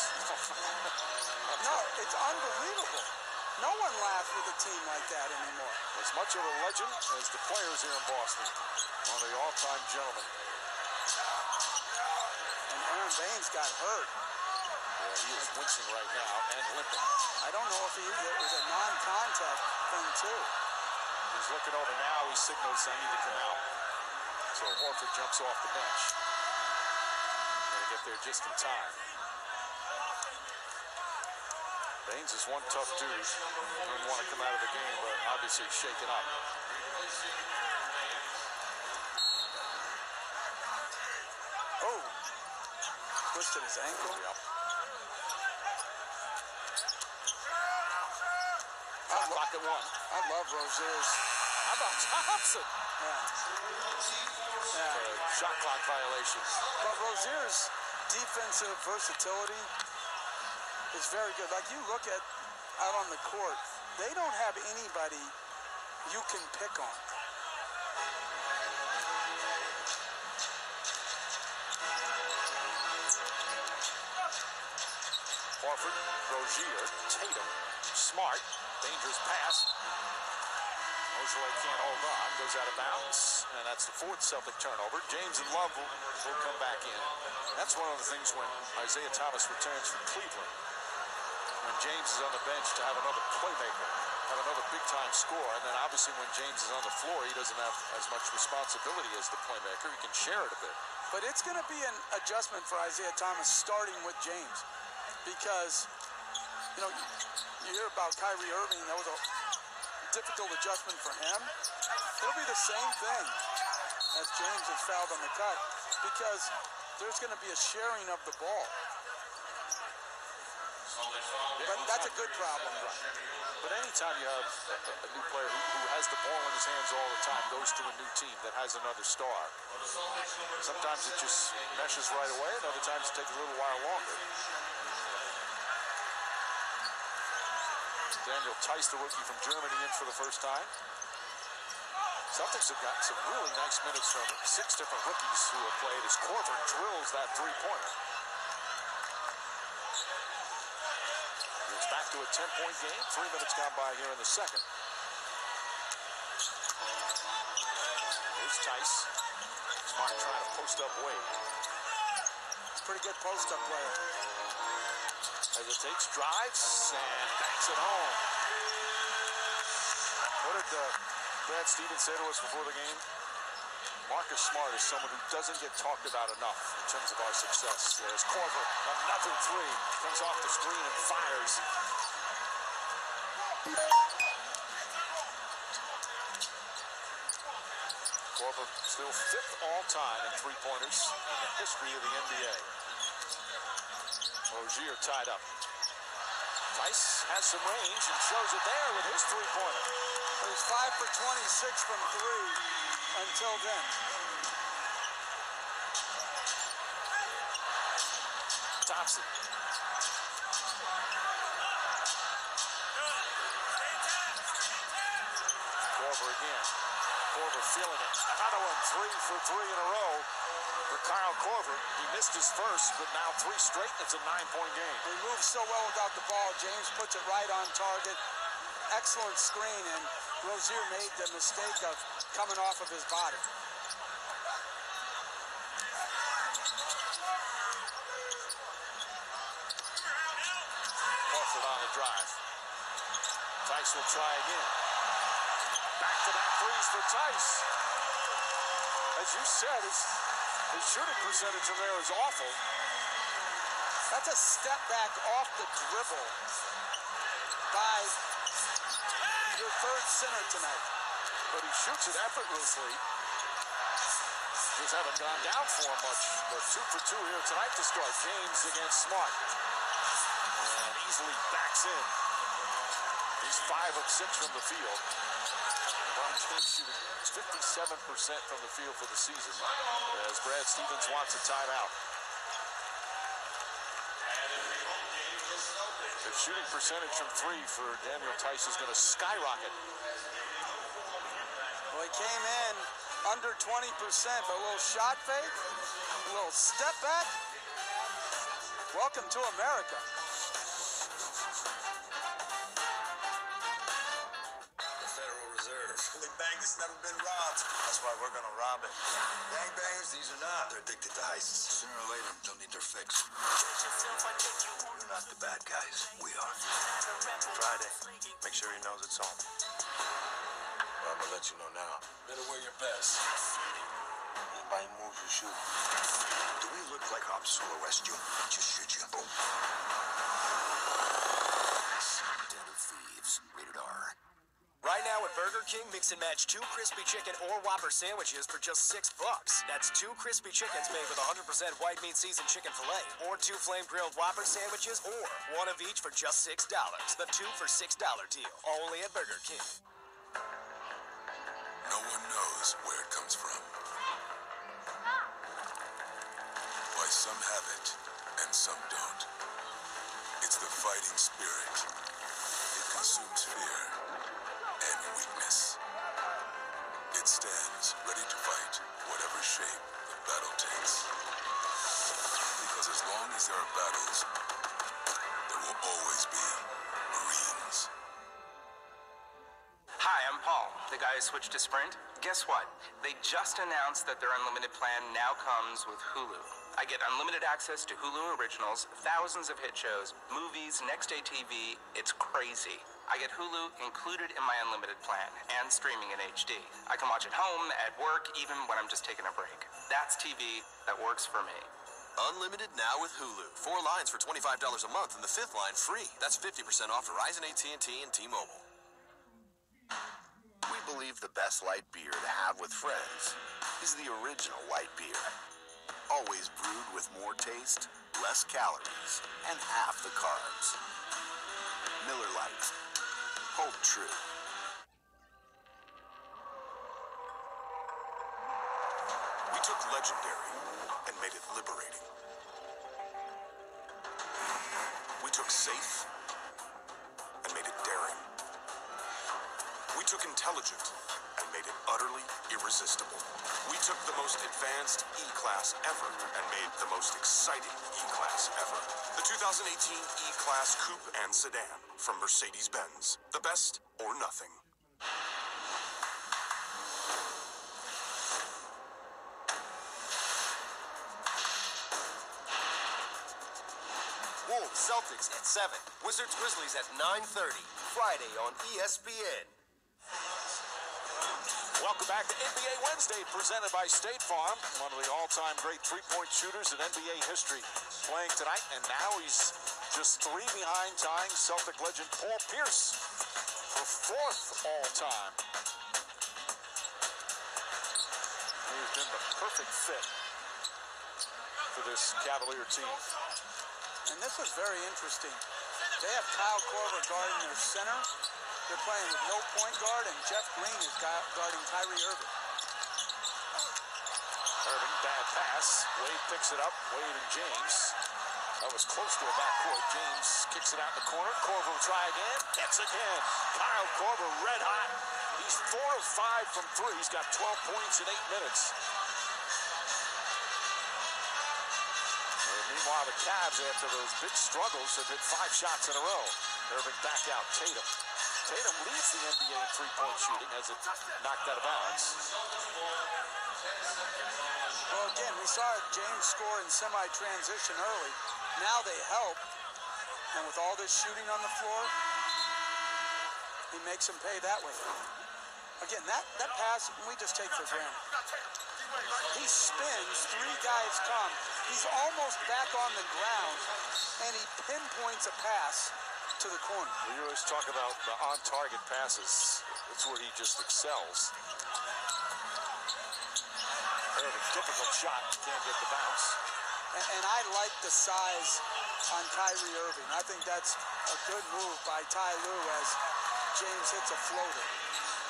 No, it's unbelievable. No one laughs with a team like that anymore. As much of a legend as the players here in Boston. One of the all-time gentlemen. And Aaron Baines got hurt. Yeah, he is wincing right now and limping. I don't know if it was a non-contact thing too. He's looking over now. He signals I need to come out. So Horford jumps off the bench. Going to get there just in time. Baines is one tough dude. Didn't want to come out of the game, but obviously shaken up. Oh, twisted his ankle. Yep. Shot clock at 1. I love Rozier's. How about Thompson? Yeah. Shot clock violation. But Rozier's defensive versatility is very good. Like you look at out on the court, they don't have anybody you can pick on. Horford, Rozier, Tatum, Smart, dangerous pass. Mosley can't hold on, goes out of bounds, and that's the fourth Celtic turnover. James and Love will come back in. That's one of the things when Isaiah Thomas returns from Cleveland. When James is on the bench to have another playmaker, have another big-time score, and then obviously when James is on the floor, he doesn't have as much responsibility as the playmaker. He can share it a bit. But it's going to be an adjustment for Isaiah Thomas starting with James because, you know, you hear about Kyrie Irving. That was a difficult adjustment for him. It'll be the same thing as James is fouled on the cut because there's going to be a sharing of the ball. But that's a good problem. But anytime you have a new player who has the ball in his hands all the time, goes to a new team that has another star, sometimes it just meshes right away, and other times it takes a little while longer. Daniel Tice, the rookie from Germany, in for the first time. Celtics have gotten some really nice minutes from 6 different rookies who have played as Korver drills that three-pointer. It's back to a 10-point game. 3 minutes gone by here in the second. Here's Tice. Smart trying to post up Wade. Pretty good post-up player. Hesitates, drives, and banks it home. What did Brad Stevens say to us before the game? Marcus Smart is someone who doesn't get talked about enough in terms of our success. There's Korver, another three, comes off the screen and fires. Korver still 5th all-time in three-pointers in the history of the NBA. Rozier tied up. Tice has some range and shows it there with his three-pointer. He's 5 for 26 from 3 until then. Thompson. Korver again. Korver feeling it. Another one, 3 for 3 in a row for Kyle Korver. He missed his first, but now 3 straight. It's a 9-point game. He moves so well without the ball. James puts it right on target. Excellent screen, and Rozier made the mistake of coming off of his body. Horford on the drive. Tice will try again. Back-to-back threes for Tice. As you said, his shooting percentage from there is awful. That's a step back off the dribble by your third center tonight. But he shoots it effortlessly. Just haven't gone down for him much. But 2 for 2 here tonight to start. James against Smart. And easily backs in. He's 5 of 6 from the field. LeBron James shooting 57% from the field for the season as Brad Stevens wants a timeout. The shooting percentage from 3 for Daniel Tice is going to skyrocket. Well, he came in under 20%, but a little shot fake, a little step back. Welcome to America. The Federal Reserve. Fully banked, it's never been robbed. That's why we're gonna rob it. Gangbangers, these are not. They're addicted to heists. Sooner or later, they'll need their fix. We're not the bad guys. We are. Friday. Make sure he knows it's on. Well, I'm gonna let you know now. Better wear your best. Anybody moves, you shoot. Do we look like cops who arrest you? Just shoot you. Boom. Den of Thieves. Rated R. Right now at Burger King, mix and match 2 crispy chicken or Whopper sandwiches for just $6. That's 2 crispy chickens made with 100% white meat seasoned chicken filet, or 2 flame grilled Whopper sandwiches, or 1 of each for just $6. The 2 for $6 deal, only at Burger King. No one knows where it comes from. Why some have it and some don't. It's the fighting spirit. consumes fear and weakness. It stands ready to fight whatever shape the battle takes. Because as long as there are battles, there will always be Marines. Hi, I'm Paul, the guy who switched to Sprint. Guess what? They just announced that their unlimited plan now comes with Hulu. I get unlimited access to Hulu Originals, thousands of hit shows, movies, next-day TV. It's crazy. I get Hulu included in my unlimited plan and streaming in HD. I can watch at home, at work, even when I'm just taking a break. That's TV that works for me. Unlimited now with Hulu. 4 lines for $25 a month and the 5th line free. That's 50% off Verizon, AT&T, and T-Mobile. We believe the best light beer to have with friends is the original light beer. Always brewed with more taste, less calories, and half the carbs. Miller Lite. Hold true. We took legendary and made it liberating. We took safe and made it daring. We took intelligent and made it utterly irresistible. We took the most advanced E-Class ever and made the most exciting E-Class ever. The 2018 E-Class Coupe and Sedan from Mercedes-Benz. The best or nothing. Wolves, Celtics at 7. Wizards, Grizzlies at 9:30. Friday on ESPN. Welcome back to NBA Wednesday, presented by State Farm. One of the all-time great three-point shooters in NBA history playing tonight, and now he's just 3 behind tying Celtic legend Paul Pierce for 4th all-time. He's been the perfect fit for this Cavalier team. And this is very interesting. They have Kyle Korver guarding their center. They're playing with no point guard, and Jeff Green is guarding Kyrie Irving. Irving, bad pass. Wade picks it up. Wade and James. That was close to a backcourt. James kicks it out in the corner. Korver will try again. Hits again. Kyle Korver red hot. He's 4 of 5 from 3. He's got 12 points in 8 minutes. Meanwhile, the Cavs, after those big struggles, have hit 5 shots in a row. Irving back out. Tatum. Tatum leads the NBA in three-point shooting as it knocked out of bounds. Well, again, we saw James score in semi-transition early. Now they help. And with all this shooting on the floor, he makes them pay that way. Again, that pass, we just take for granted. He spins, 3 guys come. He's almost back on the ground, and he pinpoints a pass to the corner. We always talk about the on-target passes. That's where he just excels. Irving, difficult shot. Can't get the bounce. And I like the size on Kyrie Irving. I think that's a good move by Ty Lue as James hits a floater.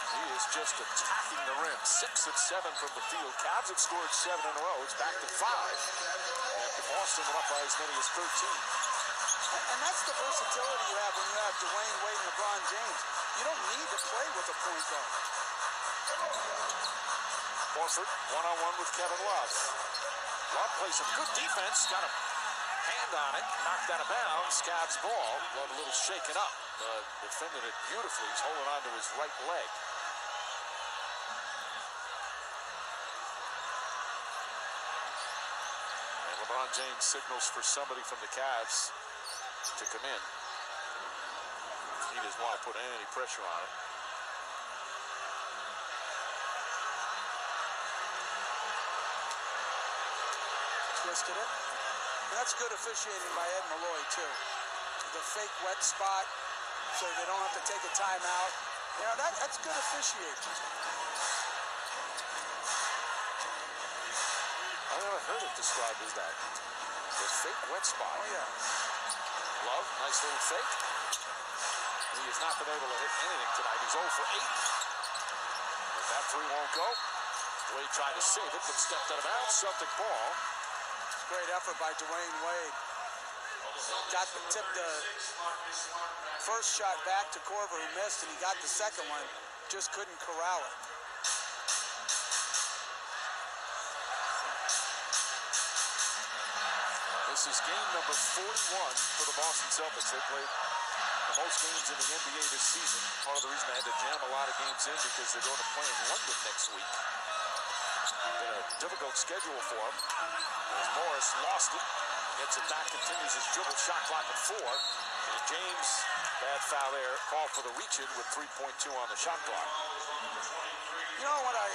He is just attacking the rim. 6 of 7 from the field. Cavs have scored 7 in a row. It's back to 5. And Boston went up by as many as 13. And that's the versatility you have when you have Dwayne Wade and LeBron James. You don't need to play with a point guard. Horford, one-on-one with Kevin Love. Love plays some good defense. Got a hand on it. Knocked out of bounds. Cavs ball. Love a little shaken up. Defended it beautifully. He's holding on to his right leg. And LeBron James signals for somebody from the Cavs to come in. He doesn't want to put any pressure on it. Twisted it. And that's good officiating by Ed Malloy, too. The fake wet spot, so they don't have to take a timeout. You know, that's good officiating. I've never heard it described as that. The fake wet spot. Oh, yeah. Love, nice little fake. He has not been able to hit anything tonight. He's 0 for 8. But that 3 won't go. Wade tried to save it, but stepped out of bounds. Celtic ball. Great effort by Dwayne Wade. tipped the first shot back to Korver, who missed, and he got the second one, just couldn't corral it. This is game number 41 for the Boston Celtics. They played the most games in the NBA this season. Part of the reason they had to jam a lot of games in because they're going to play in London next week. Been a difficult schedule for them. As Morris lost it, gets it back, continues his dribble, shot clock at 4. And James, bad foul there, called for the reach-in with 3.2 on the shot clock. You know what I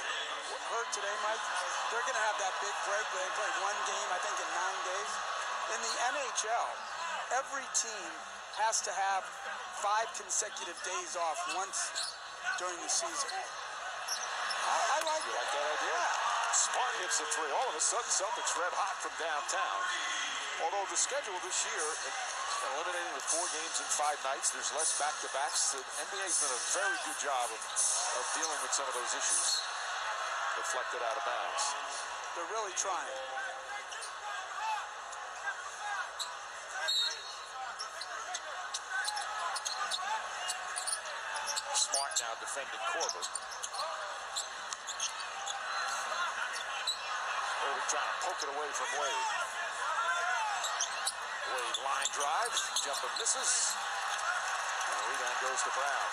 heard today, Mike? They're going to have that big break where they play one game, I think, in 9 days. In the NHL, every team has to have 5 consecutive days off once during the season. I like that idea? Yeah. Smart hits the 3. All of a sudden, Celtics red hot from downtown. Although the schedule this year, eliminating the 4 games in 5 nights, there's less back-to-backs. The NBA's done a very good job of dealing with some of those issues. Deflected out of bounds. They're really trying. Smart now defending Korver. Irving trying to poke it away from Wade. Wade line drive, jumper misses. And the rebound goes to Brown.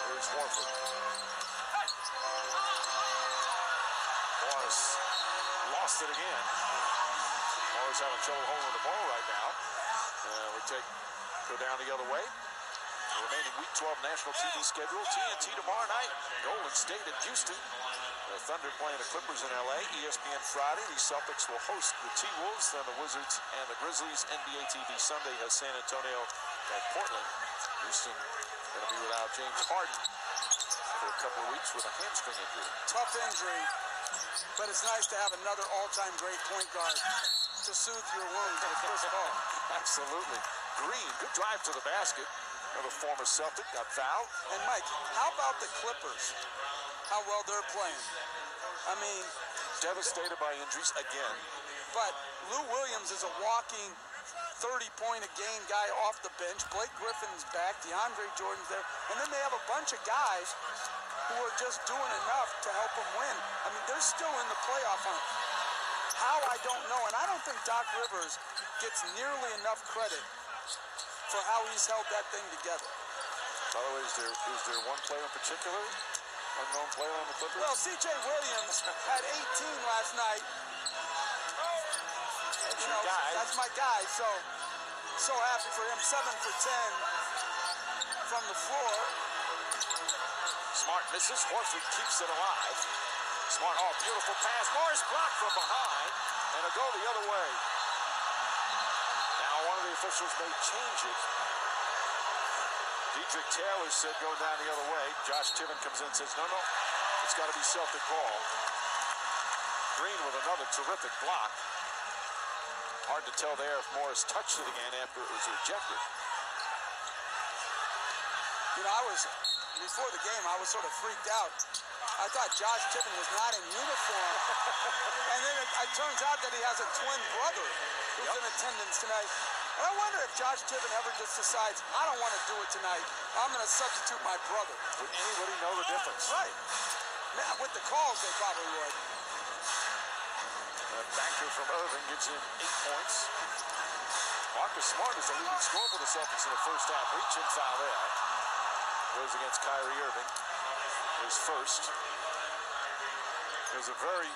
Here's Horford. Morris lost it again. Morris having trouble holding the ball right now. Go down the other way. The remaining Week 12 national TV schedule. TNT tomorrow night. Golden State at Houston. The Thunder playing the Clippers in LA. ESPN Friday. The Celtics will host the T-Wolves. Then the Wizards and the Grizzlies. NBA TV Sunday has San Antonio and Portland. Houston going to be without James Harden for a couple of weeks with a hamstring injury. Tough injury, but it's nice to have another all-time great point guard to soothe your wounds with Chris Paul. Absolutely. Green, good drive to the basket. Another former Celtic got fouled. And Mike, how about the Clippers? How well they're playing. I mean, devastated by injuries again. But Lou Williams is a walking 30-point-a-game guy off the bench. Blake Griffin's back. DeAndre Jordan's there. And then they have a bunch of guys who are just doing enough to help them win. I mean, they're still in the playoff hunt. How, I don't know. And I don't think Doc Rivers gets nearly enough credit for how he's held that thing together. By the way, is there one player in particular, unknown player on the Clippers? Well, C.J. Williams had 18 last night. That's your guy. That's my guy, so happy for him. 7 for 10 from the floor. Smart misses. Horford keeps it alive. Smart, beautiful pass. Morris blocked from behind, and it'll go the other way. Now one of the officials may change it. Dietrich Taylor said go down the other way. Josh Tiven comes in and says, no, it's got to be Celtic call. Green with another terrific block. Hard to tell there if Morris touched it again after it was rejected. You know, before the game, I was sort of freaked out. I thought Josh Tiven was not in uniform. And then it turns out that he has a twin brother who's in attendance tonight. And I wonder if Josh Tiven ever just decides, I don't want to do it tonight. I'm going to substitute my brother. Would anybody know the difference? Right. Man, with the calls, they probably would. Banker from Irving gives him 8 points. Marcus Smart is the leading scorer for the Celtics in the first half. Reach-in foul there. Goes against Kyrie Irving. His first. There's a very,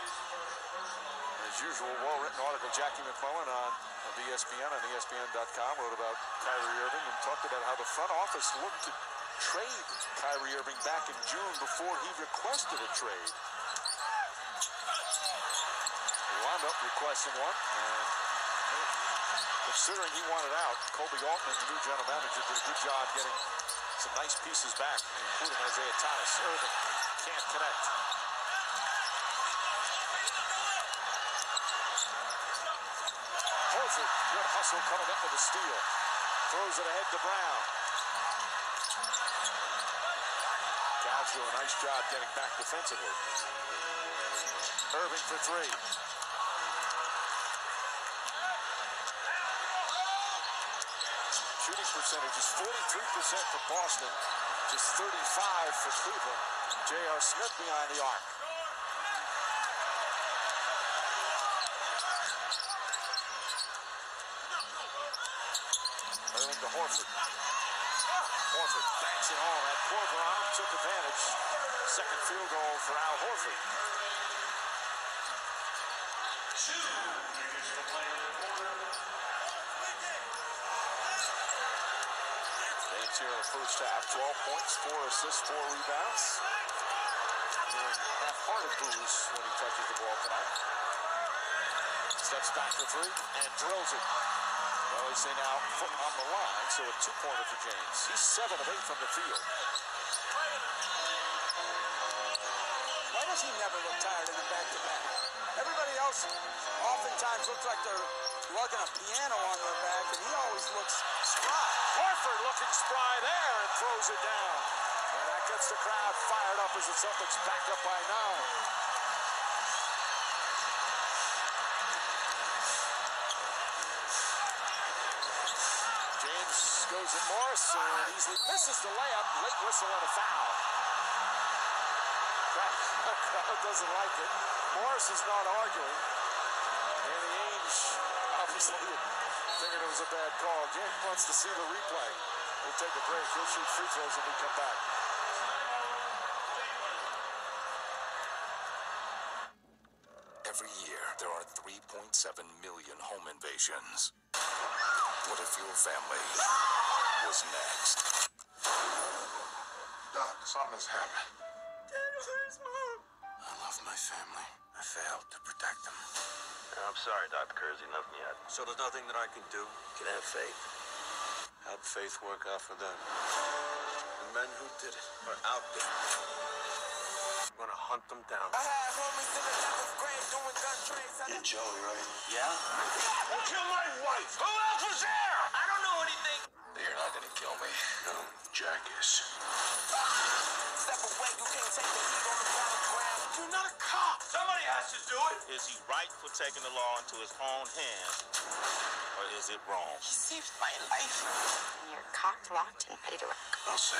as usual, well-written article. Jackie McMullen of ESPN on ESPN.com wrote about Kyrie Irving and talked about how the front office looked to trade Kyrie Irving back in June before he requested a trade. He wound up requesting one, and considering he wanted out, Kobe Altman, the new general manager, did a good job getting some nice pieces back, including Isaiah Thomas. Irving can't connect. Horford, good hustle coming up with a steal. Throws it ahead to Brown. Browns do a nice job getting back defensively. Irving for three. Shooting percentage is 43% for Boston, just 35 for Cleveland. J.R. Smith behind the arc. Irving to Horford. Horford banks it home. Had Korver on him, took advantage. Second field goal for Al Horford. James here in the first half, 12 points, 4 assists, 4 rebounds. Half-hearted booze when he touches the ball tonight. Steps back for three and drills it. Well, they say now foot on the line, so a two-pointer for James. He's 7 of 8 from the field. Why does he never look tired in a back-to-back? Everybody else oftentimes looks like they're lugging a piano on their back, and he always looks spry. Horford looking spry there and throws it down. And that gets the crowd fired up as the Celtics back up by 9. Goes at Morris and easily misses the layup. Late whistle and a foul. Crowd doesn't like it. Morris is not arguing. And the Ainge obviously figured it was a bad call. James wants to see the replay. We'll take a break. He'll shoot free throws when we come back. Every year, there are 3.7 million home invasions. What if your family was next? Doc, something has happened. Dad, where's Mom? I love my family. I failed to protect them. I'm sorry, Dr. Kersey, nothing yet. So there's nothing that I can do? Can have faith. How'd faith work out for them? The men who did it are out there. I'm gonna hunt them down. I had homies in the 11th grade doing gun trades. You're Joey, right? Yeah? Who killed my wife? Who else was there? I don't know anything. You're not gonna kill me. No, Jack is. Step away, you can't take the heat on the battleground. You're not a cop. Somebody has to do it. Is he right for taking the law into his own hands, or is it wrong? He saved my life. You're cocked, locked, and ready to rock. I'll say.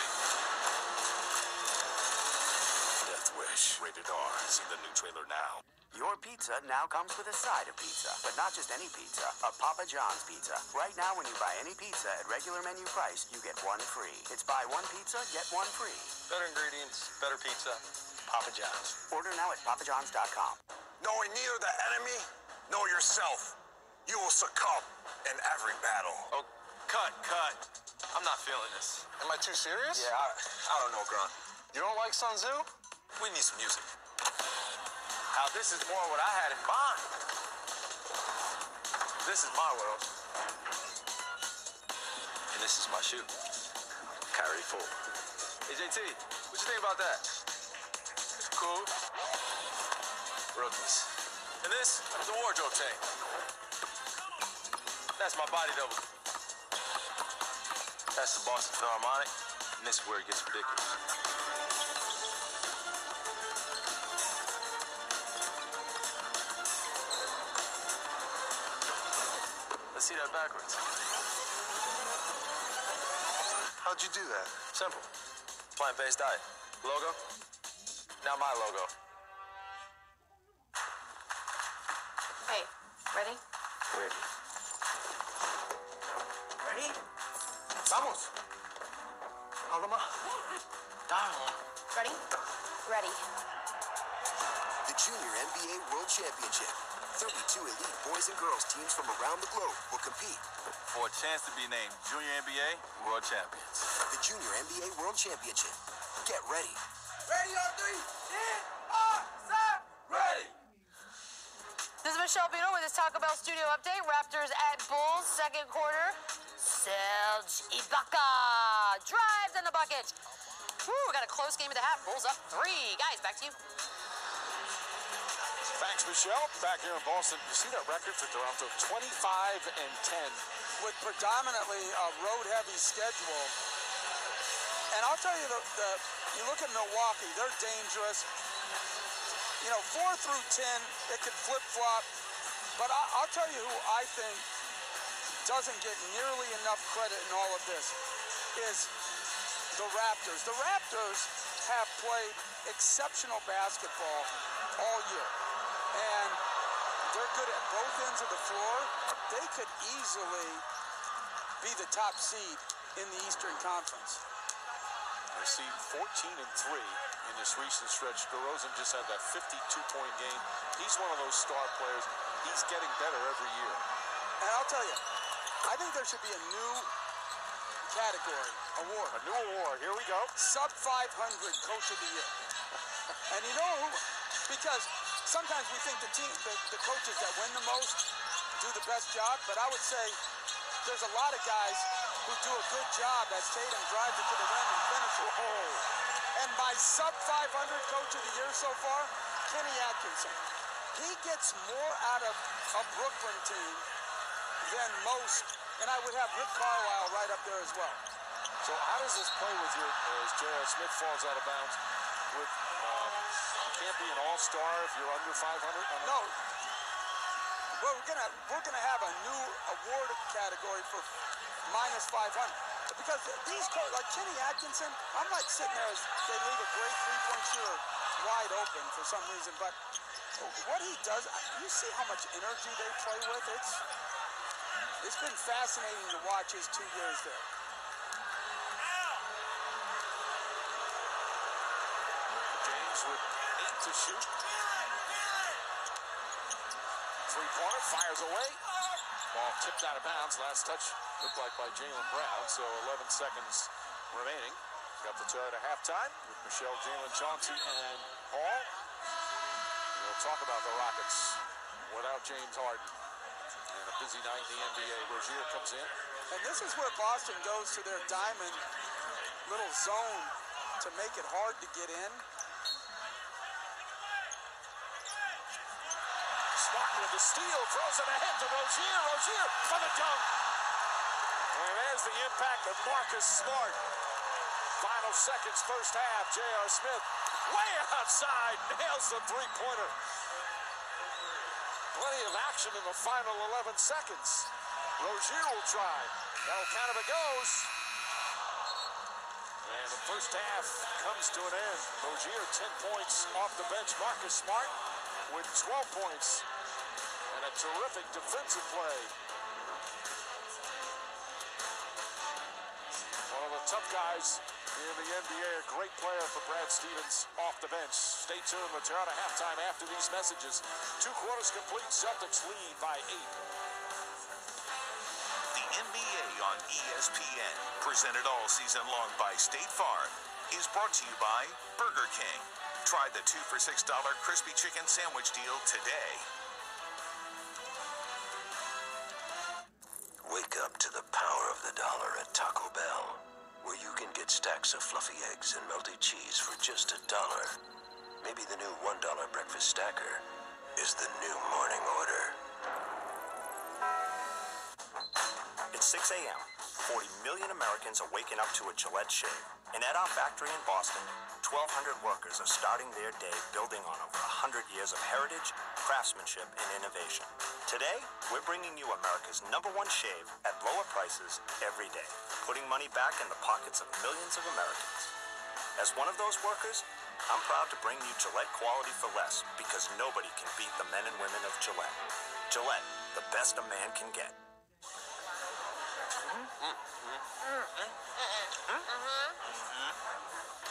Death Wish. Rated R. See the new trailer now. Your pizza now comes with a side of pizza, but not just any pizza, a Papa John's pizza. Right now, when you buy any pizza at regular menu price, you get one free. It's buy one pizza, get one free. Better ingredients, better pizza, Papa John's. Order now at papajohns.com. Knowing neither the enemy nor yourself, you will succumb in every battle. Oh, cut. I'm not feeling this. Am I too serious? Yeah, I don't know, Grunt. You don't like Sun Tzu? We need some music. Now, this is more what I had in mind. This is my world. And this is my shoe. Kyrie 4. Hey, JT, what you think about that? It's cool. Rookies. And this is a wardrobe chain. That's my body double. That's the Boston Philharmonic. And this is where it gets ridiculous. Let's see that backwards. How'd you do that? Simple. Plant-based diet. Logo? Now my logo. Hey, ready? Ready. Ready? Vamos. Alma. Darling. Ready? Ready. The Junior NBA World Championship. 32 elite boys and girls teams from around the globe will compete For a chance to be named Junior NBA World Champions. The Junior NBA World Championship. Get ready. Ready on three. Set. Ready. This is Michelle Beadle with this Taco Bell studio update. Raptors at Bulls, second quarter. Serge Ibaka drives in the bucket. Woo, we got a close game at the half. Bulls up 3. Guys, back to you. Thanks, Michelle. Back here in Boston, you see that record for Toronto, 25-10. With predominantly a road-heavy schedule. And I'll tell you, You look at Milwaukee, they're dangerous. You know, 4 through 10, it could flip-flop. But I'll tell you who I think doesn't get nearly enough credit in all of this is the Raptors. The Raptors have played exceptional basketball all year. And they're good at both ends of the floor. They could easily be the top seed in the Eastern Conference. They see 14-3 in this recent stretch. DeRozan just had that 52-point game. He's one of those star players. He's getting better every year. And I'll tell you, I think there should be a new category, award. A new award. Here we go. Sub-500 Coach of the Year. And you know who? Because sometimes we think the coaches that win the most do the best job, but I would say there's a lot of guys who do a good job as Tatum drives it to the rim and finishes. And my sub-500 Coach of the Year so far, Kenny Atkinson. He gets more out of a Brooklyn team than most, and I would have Rick Carlisle right up there as well. So how does this play with you as J.R. Smith falls out of bounds? With you can't be an all-star if you're under 500? No. Well, we're gonna have a new award category for minus 500. Because these coaches, like Kenny Atkinson, I'm like sitting there as they leave a great three-point shooter wide open for some reason. But what he does, you see how much energy they play with? It's been fascinating to watch his 2 years there. James with 8 to shoot. Three-pointer, fires away. Ball tipped out of bounds. Last touch looked like by Jaylen Brown, so 11 seconds remaining. Got the start at halftime with Michelle, Jalen, Chauncey, and Paul. We'll talk about the Rockets without James Harden. And a busy night in the NBA. Rozier comes in. And this is where Boston goes to their diamond little zone to make it hard to get in. Smart with the steal, throws it ahead to Rozier. Rozier for the dunk. And there's the impact of Marcus Smart. Final seconds, first half. J.R. Smith way outside, nails the three-pointer. Plenty of action in the final 11 seconds. Rozier will try. That'll count if it goes. And the first half comes to an end. Rozier 10 points off the bench. Marcus Smart with 12 points and a terrific defensive play. One of the tough guys in the NBA, a great player for Brad Stevens off the bench. Stay tuned. We'll turn to halftime after these messages. 2 quarters complete. Celtics lead by 8. The NBA on ESPN, presented all season long by State Farm, is brought to you by Burger King. Try the 2 for $6 crispy chicken sandwich deal today. Wake up to the power of the dollar at Taco Bell, where you can get stacks of fluffy eggs and melted cheese for just $1. Maybe the new $1 breakfast stacker is the new morning order. It's 6 a.m. 40 million Americans are waking up to a Gillette shave. And at our factory in Boston, 1,200 workers are starting their day building on over 100 years of heritage, craftsmanship, and innovation. Today, we're bringing you America's #1 shave at lower prices every day, putting money back in the pockets of millions of Americans. As one of those workers, I'm proud to bring you Gillette quality for less, because nobody can beat the men and women of Gillette. Gillette, the best a man can get.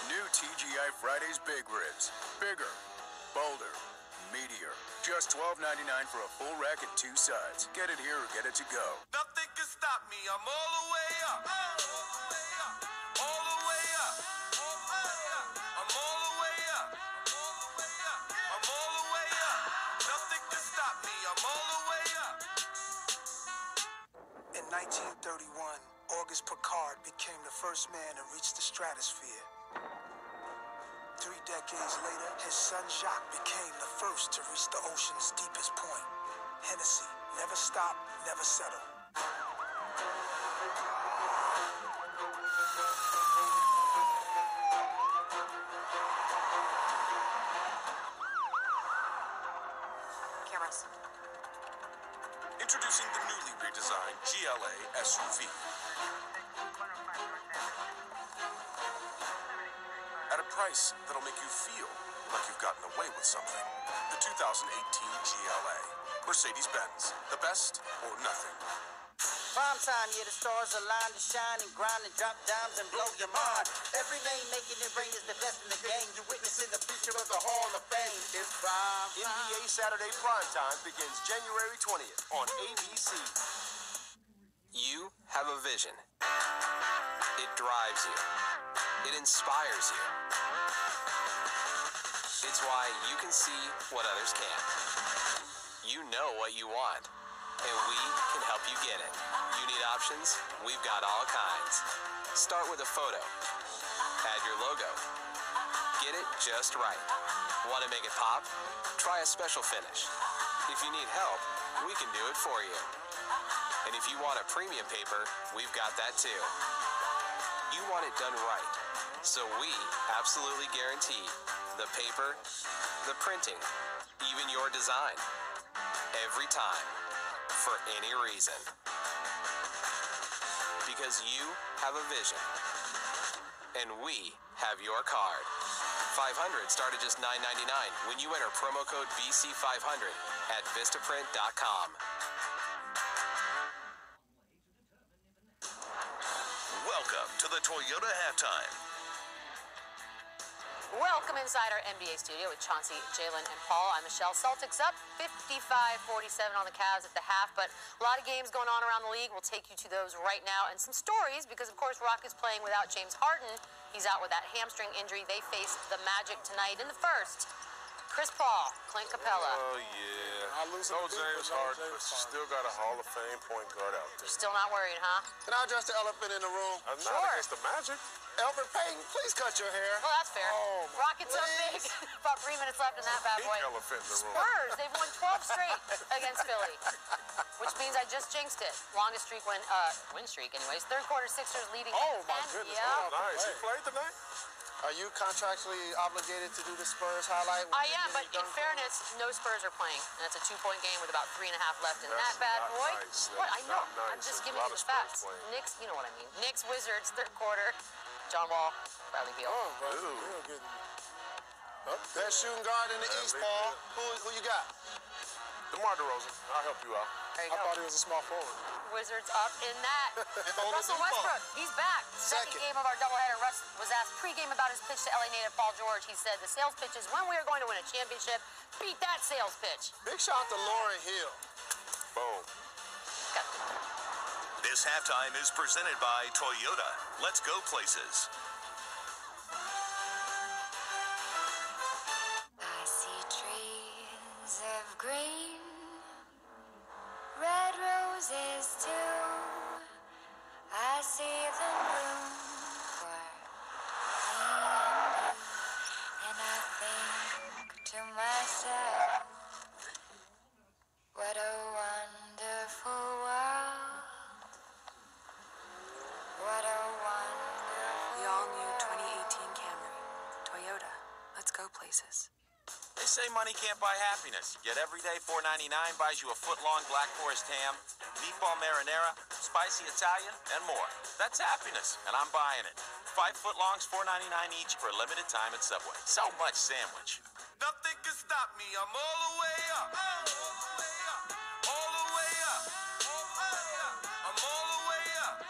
New TGI Fridays Big Ribs. Bigger, bolder, meatier. Just $12.99 for a full rack and 2 sides. Get it here or get it to go. Nothing can stop me. I'm all the way up. All the way up. I'm all the way up. I'm all the way up. Nothing can stop me. I'm all the way up. In 1931, Auguste Piccard became the first man to reach the stratosphere. 3 decades later, his son Jacques became the first to reach the ocean's deepest point. Hennessy, never stop, never settle. Introducing the newly redesigned GLA SUV. At a price that'll make you feel like you've gotten away with something. The 2018 GLA. Mercedes-Benz. The best or nothing. Prime time, yeah, the stars align to shine and grind and drop dimes and blow your mind. Every name making it rain is the best in the game. You're witnessing the future of the Hall of Fame. It's prime time. NBA Saturday Primetime begins January 20th on ABC. You have a vision. It drives you. It inspires you. It's why you can see what others can't. You know what you want, and we can help you get it. You need options? We've got all kinds. Start with a photo. Add your logo. Get it just right. Want to make it pop? Try a special finish. If you need help, we can do it for you. And if you want a premium paper, we've got that too. You want it done right, so we absolutely guarantee the paper, the printing, even your design. Every time, for any reason. Because you have a vision, and we have your card. 500 start at just $9.99 when you enter promo code BC500 at Vistaprint.com. Welcome to the Toyota Halftime. Welcome inside our NBA studio with Chauncey, Jalen, and Paul. I'm Michelle. Celtics up 55-47 on the Cavs at the half, but a lot of games going on around the league. We'll take you to those right now, and some stories because, of course, Rockets playing without James Harden. He's out with that hamstring injury. They face the Magic tonight in the first. Chris Paul, Clint Capella. Oh, yeah. No James Harden, but you still got a Hall of Fame point guard out there. You're still not worried, huh? Can I address the elephant in the room? I'm not against the Magic. Elfrid Payton, please cut your hair. Well, that's fair. Oh, Rockets up big. About 3 minutes left in that bad boy. Elephant in the room. Spurs, they've won 12 straight against Philly, which means I just jinxed it. Longest streak win streak, anyways. Third quarter, Sixers leading. Oh, my goodness. Yeah. Oh, nice. He played tonight? Are you contractually obligated to do the Spurs highlight? I am, but in fairness, no Spurs are playing. And it's a 2-point game with about 3.5 left in that bad boy. Nice. What? I know. I'm Nice. just giving you the facts. Knicks, you know what I mean. Knicks, Wizards, third quarter. John Wall, Bradley Beal. Oh, bro. Best shooting guard in the East, Paul. Who you got? DeMar DeRozan. I'll help you out. I thought he was a small forward. Wizards up in that. Russell Westbrook, he's back. Second game of our doubleheader. Russ was asked pregame about his pitch to LA native Paul George. He said, the sales pitch is when we are going to win a championship. Beat that sales pitch. Big shout out to Lauryn Hill. Boom. This halftime is presented by Toyota. Let's go places. I see trees of green, red roses too. I see them bloom for me and I think to myself, what a wonderful world. What a wonderful The all-new 2018 Camry. Toyota. Let's go places. They say money can't buy happiness, yet every day $4.99 buys you a foot-long Black Forest ham, meatball marinara, spicy Italian, and more. That's happiness, and I'm buying it. 5 footlongs, $4.99 each for a limited time at Subway. So much sandwich. Nothing can stop me. I'm all the way up. All the way up. All the way up. I'm all the way up.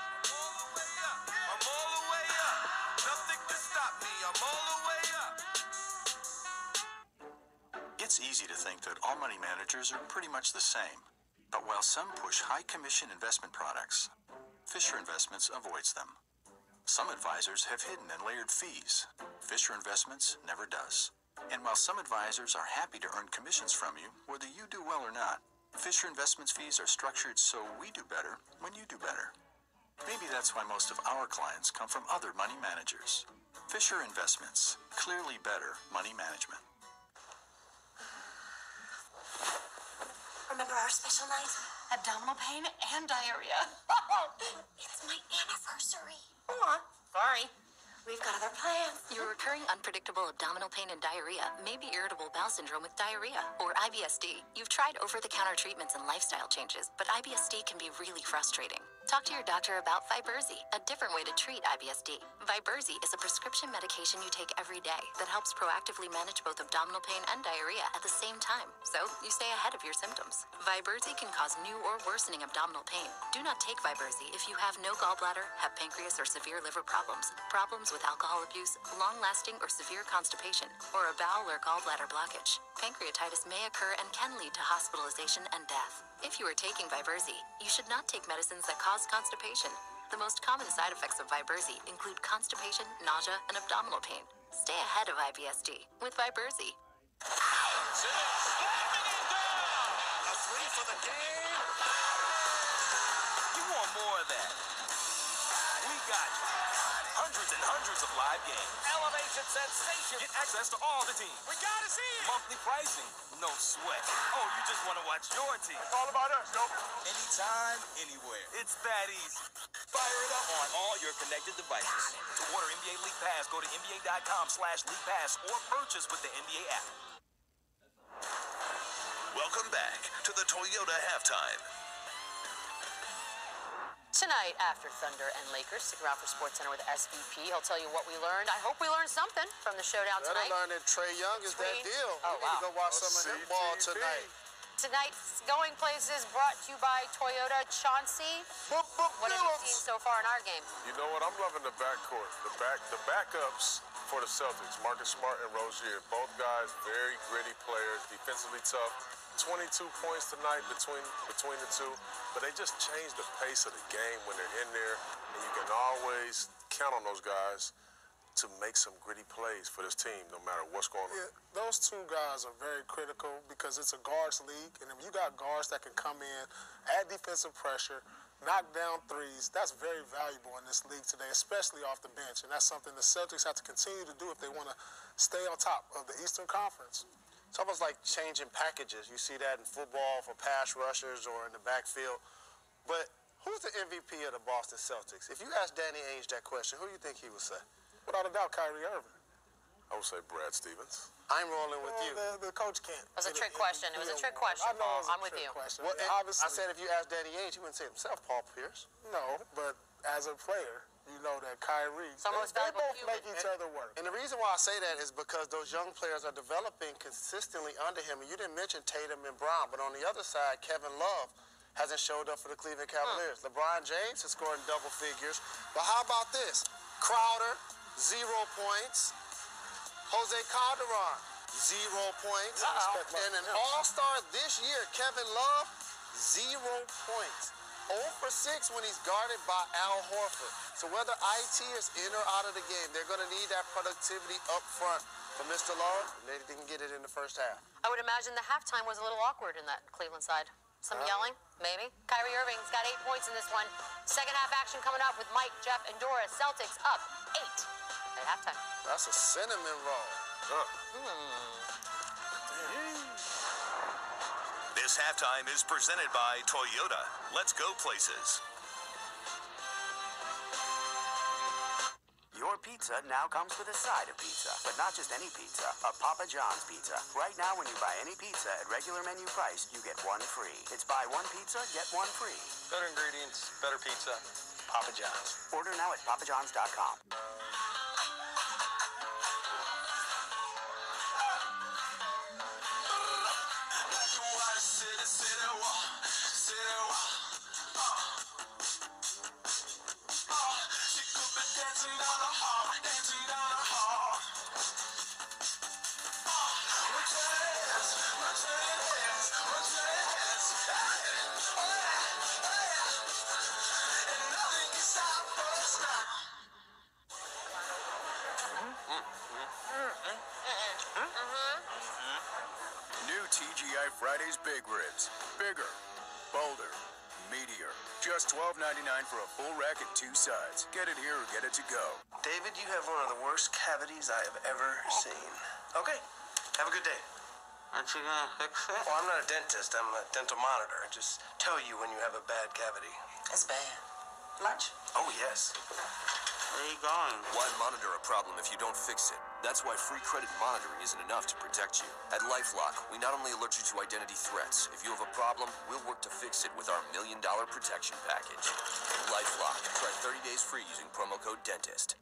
I'm all the way up. Nothing can stop me. I'm all the way up. It's easy to think that all money managers are pretty much the same. But while some push high commission investment products, Fisher Investments avoids them. Some advisors have hidden and layered fees. Fisher Investments never does. And while some advisors are happy to earn commissions from you, whether you do well or not, Fisher Investments fees are structured so we do better when you do better. Maybe that's why most of our clients come from other money managers. Fisher Investments, clearly better money management. Remember our special night? Abdominal pain and diarrhea. It's my anniversary. Sorry. We've got other plans. Your recurring unpredictable abdominal pain and diarrhea may be irritable bowel syndrome with diarrhea, or IBSD. You've tried over-the-counter treatments and lifestyle changes, but IBSD can be really frustrating. Talk to your doctor about Viberzi, a different way to treat IBSD. Viberzi is a prescription medication you take every day that helps proactively manage both abdominal pain and diarrhea at the same time, so you stay ahead of your symptoms. Viberzi can cause new or worsening abdominal pain. Do not take Viberzi if you have no gallbladder, have pancreas or severe liver problems, problems with alcohol abuse, long-lasting or severe constipation, or a bowel or gallbladder blockage. Pancreatitis may occur and can lead to hospitalization and death. If you are taking Viberzi, you should not take medicines that cause constipation. The most common side effects of Viberzi include constipation, nausea, and abdominal pain. Stay ahead of IBSD with Viberzi. A 3 for the game. You want more of that? We got you. Hundreds and hundreds of live games. Elevation sensation. Get access to all the teams. We gotta see it. Monthly pricing. No sweat. Oh, you just want to watch your team. It's all about us, nope. Anytime, anywhere. It's that easy. Fire it up on all your connected devices. To order NBA League Pass, go to NBA.com/League Pass or purchase with the NBA app. Welcome back to the Toyota Halftime. Tonight, after Thunder and Lakers, stick around for SportsCenter with SVP. He'll tell you what we learned. I hope we learned something from the showdown tonight. Better learn that Trae Young is that deal. Oh, we need to go watch some of his ball tonight. Tonight's Going Places brought to you by Toyota. Chauncey, what have you seen so far in our game? You know what? I'm loving the backcourt. The backups for the Celtics, Marcus Smart and Rozier. Both guys, very gritty players, defensively tough. 22 points tonight between the two, but they just change the pace of the game when they're in there, and you can always count on those guys to make some gritty plays for this team, no matter what's going on. Yeah, those two guys are very critical because it's a guards league, and if you got guards that can come in, add defensive pressure, knock down threes, that's very valuable in this league today, especially off the bench, and that's something the Celtics have to continue to do if they want to stay on top of the Eastern Conference. It's almost like changing packages. You see that in football for pass rushers or in the backfield. But who's the MVP of the Boston Celtics? If you ask Danny Ainge that question, who do you think he would say? Without a doubt, Kyrie Irving. I would say Brad Stevens. I'm rolling with you. The coach can't. It was a trick question. It was a trick question, Paul. I'm with you. Well, obviously, I said if you ask Danny Ainge, he wouldn't say himself, Paul Pierce. No, but as a player, you know that Kyrie, they both make each other work. And the reason why I say that is because those young players are developing consistently under him. And you didn't mention Tatum and Brown, but on the other side, Kevin Love hasn't showed up for the Cleveland Cavaliers. LeBron James has scored in double figures. But how about this? Crowder, 0 points. Jose Calderon, 0 points. And an all-star this year, Kevin Love, 0 points. 0 for 6 when he's guarded by Al Horford. So whether IT is in or out of the game, they're going to need that productivity up front from Mr. Love. They didn't get it in the first half. I would imagine the halftime was a little awkward in that Cleveland side. Some yelling, maybe. Kyrie Irving's got 8 points in this one. Second half action coming up with Mike, Jeff, and Doris. Celtics up 8 at halftime. That's a cinnamon roll. This halftime is presented by Toyota. Let's go places. Your pizza now comes with a side of pizza, but not just any pizza, a Papa John's pizza. Right now, when you buy any pizza at regular menu price, you get one free. It's buy one pizza, get one free. Better ingredients, better pizza, Papa John's. Order now at papajohns.com. New TGI Fridays Big Ribs. Bigger, bolder, meatier. Just $12.99 for a full rack and 2 sides. Get it here or get it to go. David, you have one of the worst cavities I have ever seen. Okay, have a good day. Aren't you gonna fix it? Well, I'm not a dentist. I'm a dental monitor. I just tell you when you have a bad cavity. That's bad. Lunch? Oh, yes. Where are you going? Why monitor a problem if you don't fix it? That's why free credit monitoring isn't enough to protect you. At LifeLock, we not only alert you to identity threats. If you have a problem, we'll work to fix it with our $1 Million Protection Package. LifeLock. Try 30 days free using promo code DENTIST.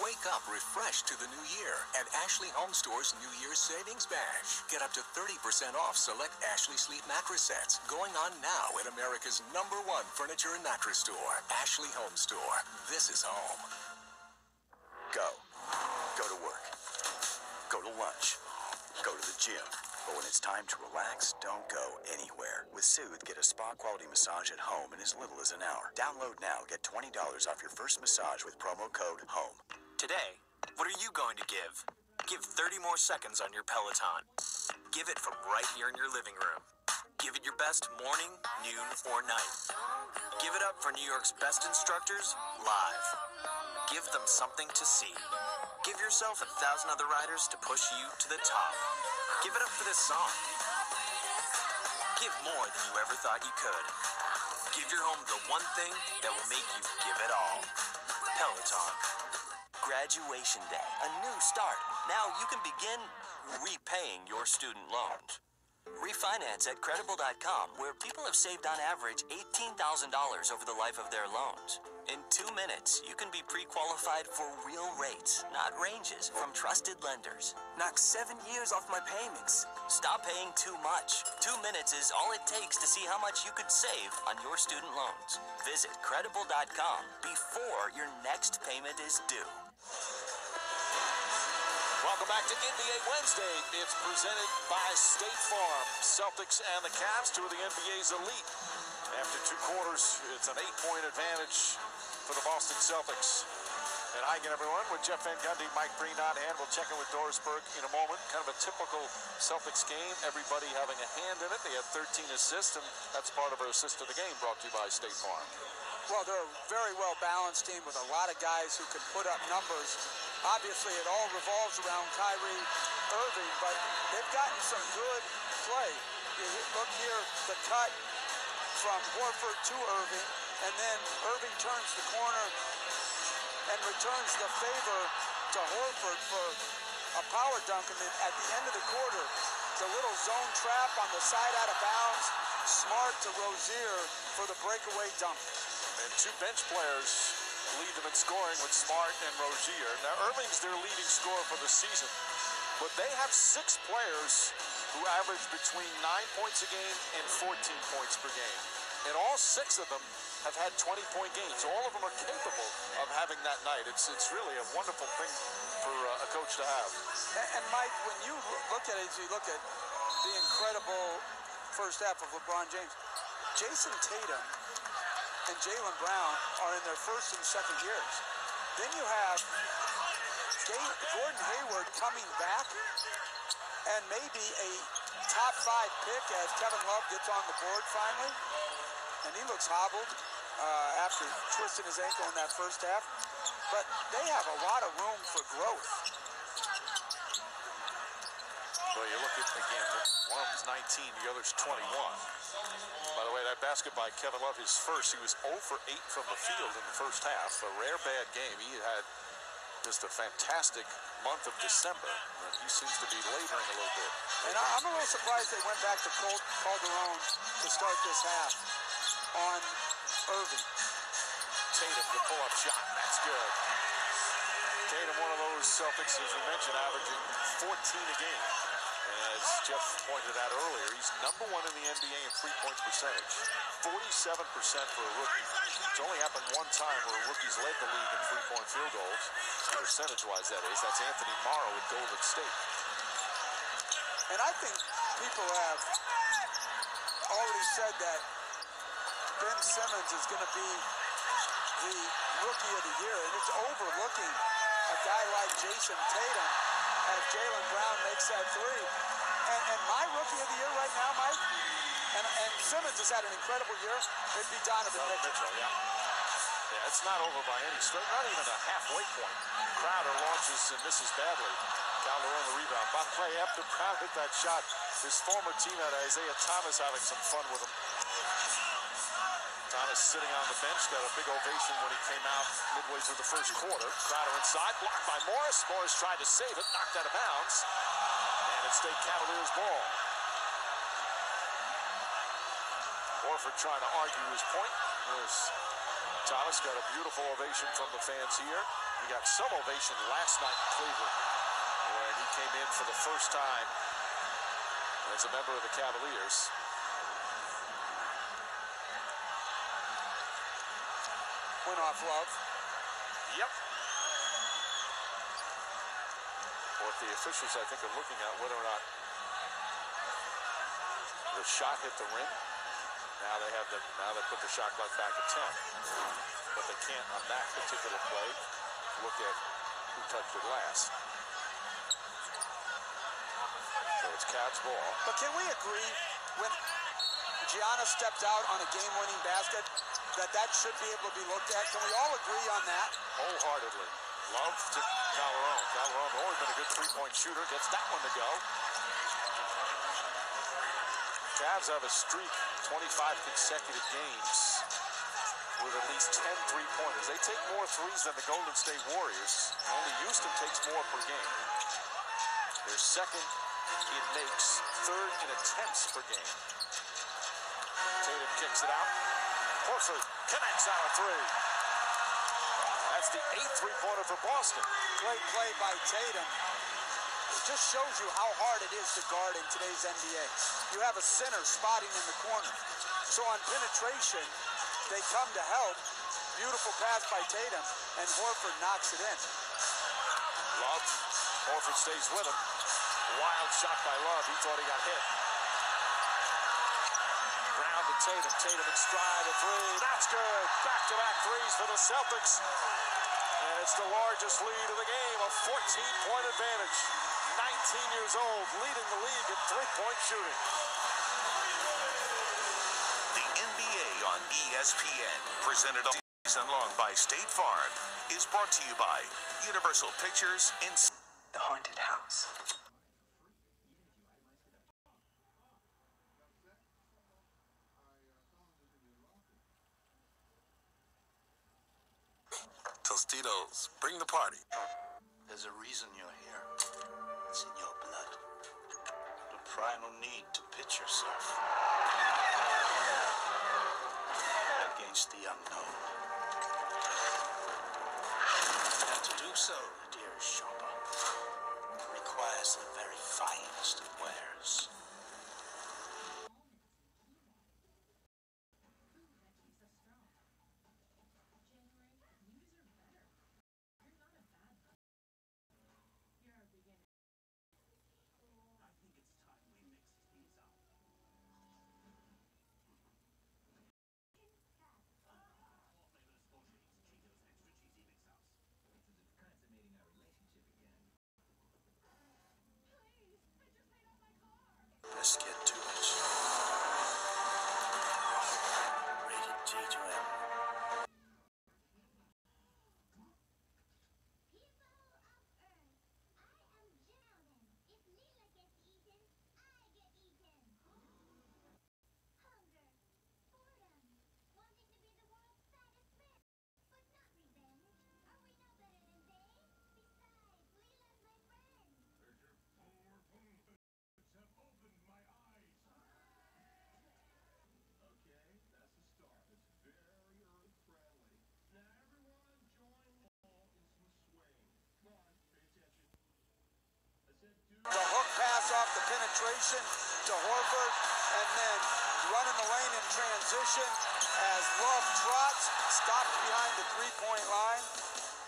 Wake up refreshed to the new year at Ashley Home Store's New Year's Savings Bash. Get up to 30% off select Ashley Sleep mattress sets. Going on now at America's #1 furniture and mattress store. Ashley Home Store. This is home. Go. Go to work. Go to lunch. Go to the gym. But when it's time to relax, don't go anywhere. With Soothe, get a spa-quality massage at home in as little as an hour. Download now. Get $20 off your first massage with promo code HOME. Today, what are you going to give? Give 30 more seconds on your Peloton. Give it from right here in your living room. Give it your best morning, noon, or night. Give it up for New York's best instructors live. Give them something to see. Give yourself 1,000 other riders to push you to the top. Give it up for this song. Give more than you ever thought you could. Give your home the one thing that will make you give it all. Peloton. Graduation day, a new start. Now you can begin repaying your student loans. Refinance at Credible.com, where people have saved on average $18,000 over the life of their loans. In 2 minutes, you can be pre-qualified for real rates, not ranges, from trusted lenders. Knock 7 years off my payments. Stop paying too much. 2 minutes is all it takes to see how much you could save on your student loans. Visit Credible.com before your next payment is due. Welcome back to NBA Wednesday. It's presented by State Farm. Celtics and the Cavs, two of the NBA's elite. After 2 quarters, it's an 8-point advantage for the Boston Celtics. And hi again, everyone, with Jeff Van Gundy, Mike Breen on hand. We'll check in with Dorisburg in a moment. Kind of a typical Celtics game, everybody having a hand in it. They had 13 assists, and that's part of our assist of the game, brought to you by State Farm. Well, they're a very well-balanced team with a lot of guys who can put up numbers. Obviously, it all revolves around Kyrie Irving, but they've gotten some good play. You look here, the cut from Horford to Irving, and then Irving turns the corner and returns the favor to Horford for a power dunk. And then at the end of the quarter, the little zone trap on the side out of bounds, Smart to Rozier for the breakaway dunk. And 2 bench players lead them in scoring with Smart and Rozier. Now, Irving's their leading scorer for the season, but they have 6 players who average between 9 points a game and 14 points per game. And all 6 of them have had 20-point games. All of them are capable of having that night. It's really a wonderful thing for a coach to have. And Mike, when you look at it, as you look at the incredible first half of LeBron James, Jason Tatum and Jaylen Brown are in their first and second years. Then you have Gordon Hayward coming back and maybe a top 5 pick as Kevin Love gets on the board finally. And he looks hobbled after twisting his ankle in that first half. But they have a lot of room for growth. Well, you look at, again, one of them's 19, the other's 21. By the way, that basket by Kevin Love, his first, he was 0 for 8 from the field in the first half. A rare bad game. He had just a fantastic month of December. He seems to be laboring a little bit. And I'm a little surprised they went back to Calderon to start this half on Irving. Tatum, the pull-up shot. That's good. Tatum, one of those Celtics, as we mentioned, averaging 14 a game. And as Jeff pointed out earlier, he's #1 in the NBA in three-point percentage. 47% for a rookie. It's only happened one time where a rookie's led the league in three-point field goals. Percentage-wise, that is. That's Anthony Morrow with Golden State. And I think people have already said that Ben Simmons is going to be the rookie of the year, and it's overlooking a guy like Jason Tatum as Jaylen Brown makes that 3. And my rookie of the year right now, Mike, and Simmons has had an incredible year, it'd be Donovan Mitchell. Yeah, it's not over by any stretch, not even a halfway point. Crowder launches and misses badly. Calderon the rebound. By the way, after Brown hit that shot, his former teammate Isaiah Thomas having some fun with him. Thomas sitting on the bench, got a big ovation when he came out midway through the first quarter. Crowder inside, blocked by Morris. Morris tried to save it, knocked out of bounds. And it's State Cavaliers ball. Horford trying to argue his point. Thomas got a beautiful ovation from the fans here. He got some ovation last night in Cleveland when he came in for the first time as a member of the Cavaliers. Went off Love. Yep. What the officials, I think, are looking at whether or not the shot hit the rim. Now they put the shot clock back at 10. But they can't, on that particular play, look at who touched it last. So it's Cavs ball. But can we agree, when Giannis stepped out on a game-winning basket, that should be able to be looked at? Can we all agree on that? Wholeheartedly. Love to Calderon. Calderon always been a good three-point shooter. Gets that one to go. Cavs have a streak, 25 consecutive games with at least 10 three-pointers. They take more threes than the Golden State Warriors. Only Houston takes more per game. They're second in makes, third in attempts per game. Tatum kicks it out. Horford connects out a three. That's the 8th three-pointer for Boston. Great play by Tatum. It just shows you how hard it is to guard in today's NBA. You have a center spotting in the corner. So on penetration, they come to help. Beautiful pass by Tatum, and Horford knocks it in. Love. Horford stays with him. Wild shot by Love. He thought he got hit. Round to Tatum. Tatum in stride, a three. That's good. Back-to-back threes for the Celtics. And it's the largest lead of the game, a 14-point advantage. 19 years old, leading the league in three-point shooting. The NBA on ESPN, presented all season long by State Farm, is brought to you by Universal Pictures in The Haunted House. Tostitos, bring the party. There's a reason you're here. It's in your blood. The primal need to pitch yourself against the unknown. And to do so, dearest shopper, requires the very finest of wares. Let's get to it. Rated G to M. The hook pass off the penetration to Horford, and then running the lane in transition as Love trots, stops behind the three-point line,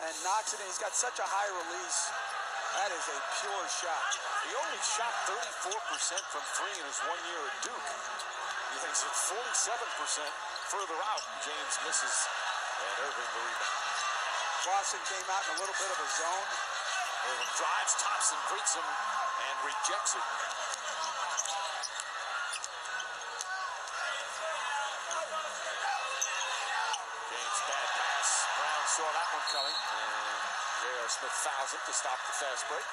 and knocks it in. He's got such a high release. That is a pure shot. He only shot 34% from three in his 1 year at Duke. He thinks it's 47% further out. James misses, and Irving the rebound. Boston came out in a little bit of a zone. Irving drives, Thompson greets him, and rejects it. James, bad pass. Brown saw that one coming, and J.R. Smith fouls him to stop the fast break.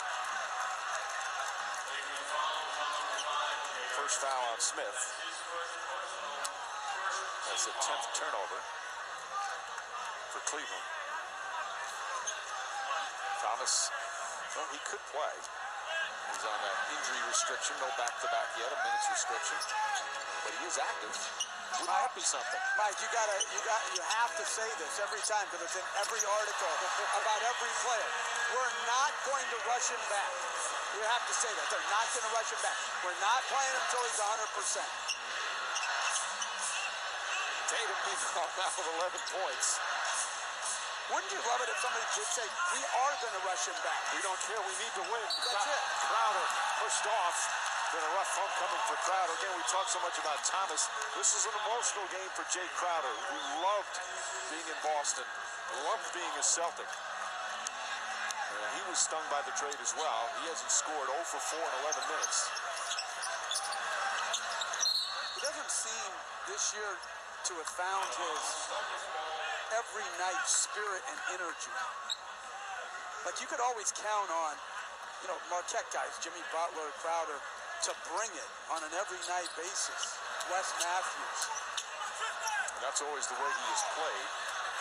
First foul on Smith. That's the 10th turnover for Cleveland. Thomas, well, he could play. He's on that injury restriction, no back-to-back yet, a minute's restriction. But he is active. Wouldn't that be something? Mike, you have to say this every time because it's in every article about every player. We're not going to rush him back. You have to say that. They're not going to rush him back. We're not playing him until he's 100%. Tatum meanwhile now with 11 points. Wouldn't you love it if somebody did say, we are going to rush him back? We don't care. We need to win. That's it. Crowder pushed off. Been a rough homecoming for Crowder. Again, we talk so much about Thomas. This is an emotional game for Jay Crowder, who loved being in Boston, loved being a Celtic. And he was stung by the trade as well. He hasn't scored 0 for 4 in 11 minutes. He doesn't seem this year to have found his every night spirit and energy. Like you could always count on, you know, Marquette guys, Jimmy Butler, Crowder, to bring it on an every night basis. Wes Matthews. And that's always the way he has played.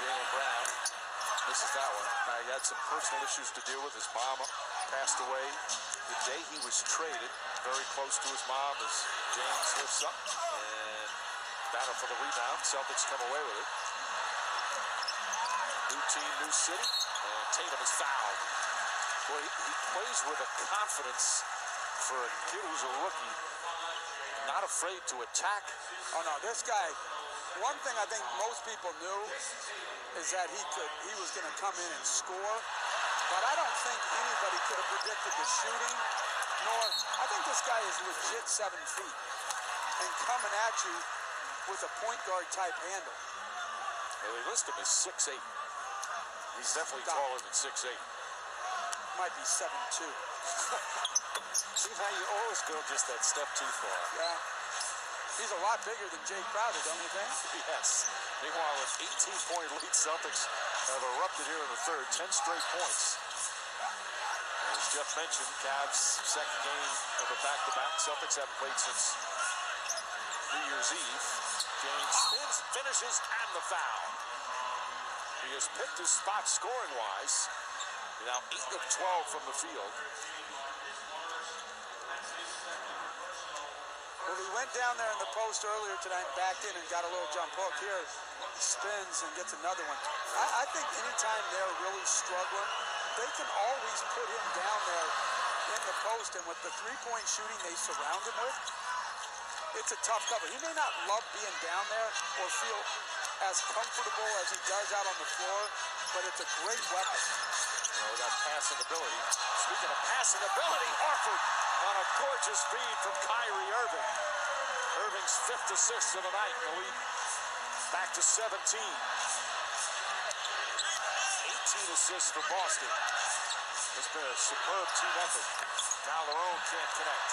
Jaylen Brown misses that one. Now he had some personal issues to deal with. His mom passed away the day he was traded. Very close to his mom as James lifts up and battle for the rebound. Celtics come away with it. New team, new city, and Tatum is fouled. Boy, he plays with a confidence for a kid who's a rookie, not afraid to attack. Oh no, this guy, one thing I think most people knew is that he was going to come in and score, but I don't think anybody could have predicted the shooting, nor, I think this guy is legit 7 feet and coming at you with a point guard type handle. Well, they list him as 6'8". He's definitely taller than 6'8". Might be 7'2". See how you always go just that step too far. Yeah. He's a lot bigger than Jay Crowder, don't you think? Yes. Meanwhile, an 18-point lead, Celtics have erupted here in the third. 10 straight points. As Jeff mentioned, Cavs' second game of a back-to-back. Celtics haven't played since New Year's Eve. James spins, finishes, and the foul. He has picked his spot scoring-wise. Now 8 of 12 from the field. Well, he went down there in the post earlier tonight, backed in and got a little jump hook. Here, spins and gets another one. I think anytime they're really struggling, they can always put him down there in the post. And with the three-point shooting they surround him with, it's a tough cover. He may not love being down there or feel as comfortable as he does out on the floor, but it's a great weapon. Well, we got passing ability. Speaking of passing ability, Horford on a gorgeous feed from Kyrie Irving. Irving's 5th assist of the night. The lead back to 17. 18 assists for Boston. It's been a superb team effort. Calderon can't connect.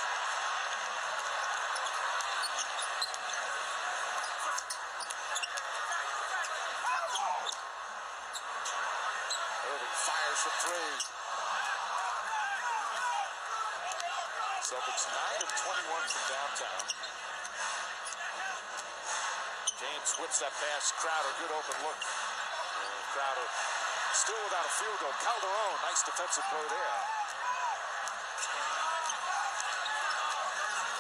Irving fires from 3. Celtics 9 of 21 from downtown. James whips that pass. Crowder, good open look. And Crowder still without a field goal. Calderon, nice defensive play there.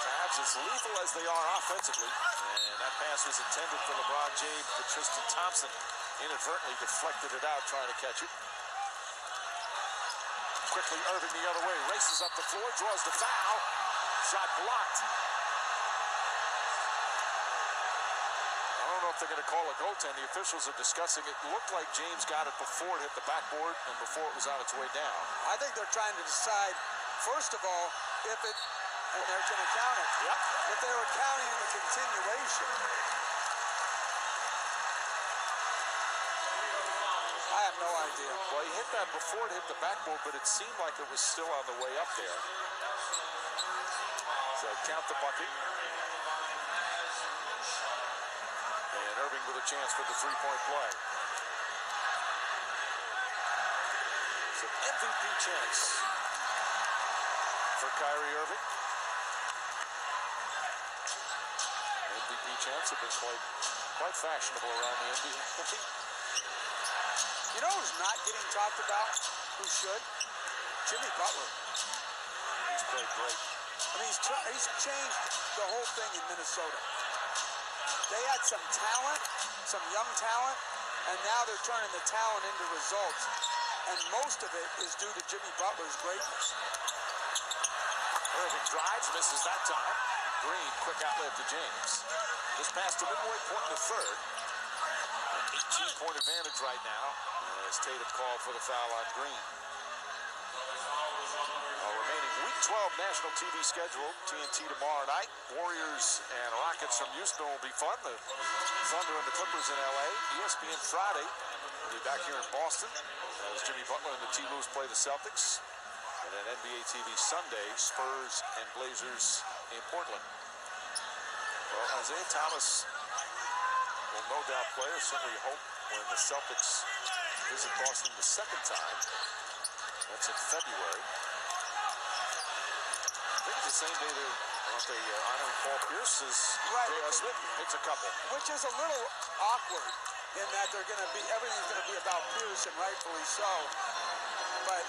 Cavs as lethal as they are offensively. And that pass was intended for LeBron James, but Tristan Thompson inadvertently deflected it out trying to catch it. Quickly, Irving the other way, races up the floor, draws the foul. Shot blocked. I don't know if they're going to call a goaltend. The officials are discussing it. Looked like James got it before it hit the backboard and before it was on its way down. I think they're trying to decide, first of all, if it, and they're going to count it. Yep. If they were counting the continuation. I have no idea. Well, he hit that before it hit the backboard, but it seemed like it was still on the way up there. So count the bucket. And Irving with a chance for the three-point play. It's an MVP chance for Kyrie Irving. MVP chance have been quite quite fashionable around the NBA. You know who's not getting talked about? Who should? Jimmy Butler. He's played great. I mean, he's changed the whole thing in Minnesota. They had some talent, some young talent, and now they're turning the talent into results. And most of it is due to Jimmy Butler's greatness. Irving drives, misses that time. Green, quick outlet to James. This pass to midway point in the third. An 18-point advantage right now as Tatum called for the foul on Green. Our remaining Week 12 national TV schedule, TNT tomorrow night. Warriors and Rockets from Houston will be fun. The Thunder and the Clippers in LA. ESPN Friday. We'll be back here in Boston as Jimmy Butler and the T-Moves play the Celtics. And then NBA TV Sunday, Spurs and Blazers in Portland. Well, Isaiah Thomas will no doubt play, or certainly hope, when the Celtics visit Boston the second time. That's in February. I think it's the same day they're honoring Paul Pierce as J.R. Smith. It's a couple. Which is a little awkward in that everything's going to be about Pierce, and rightfully so. But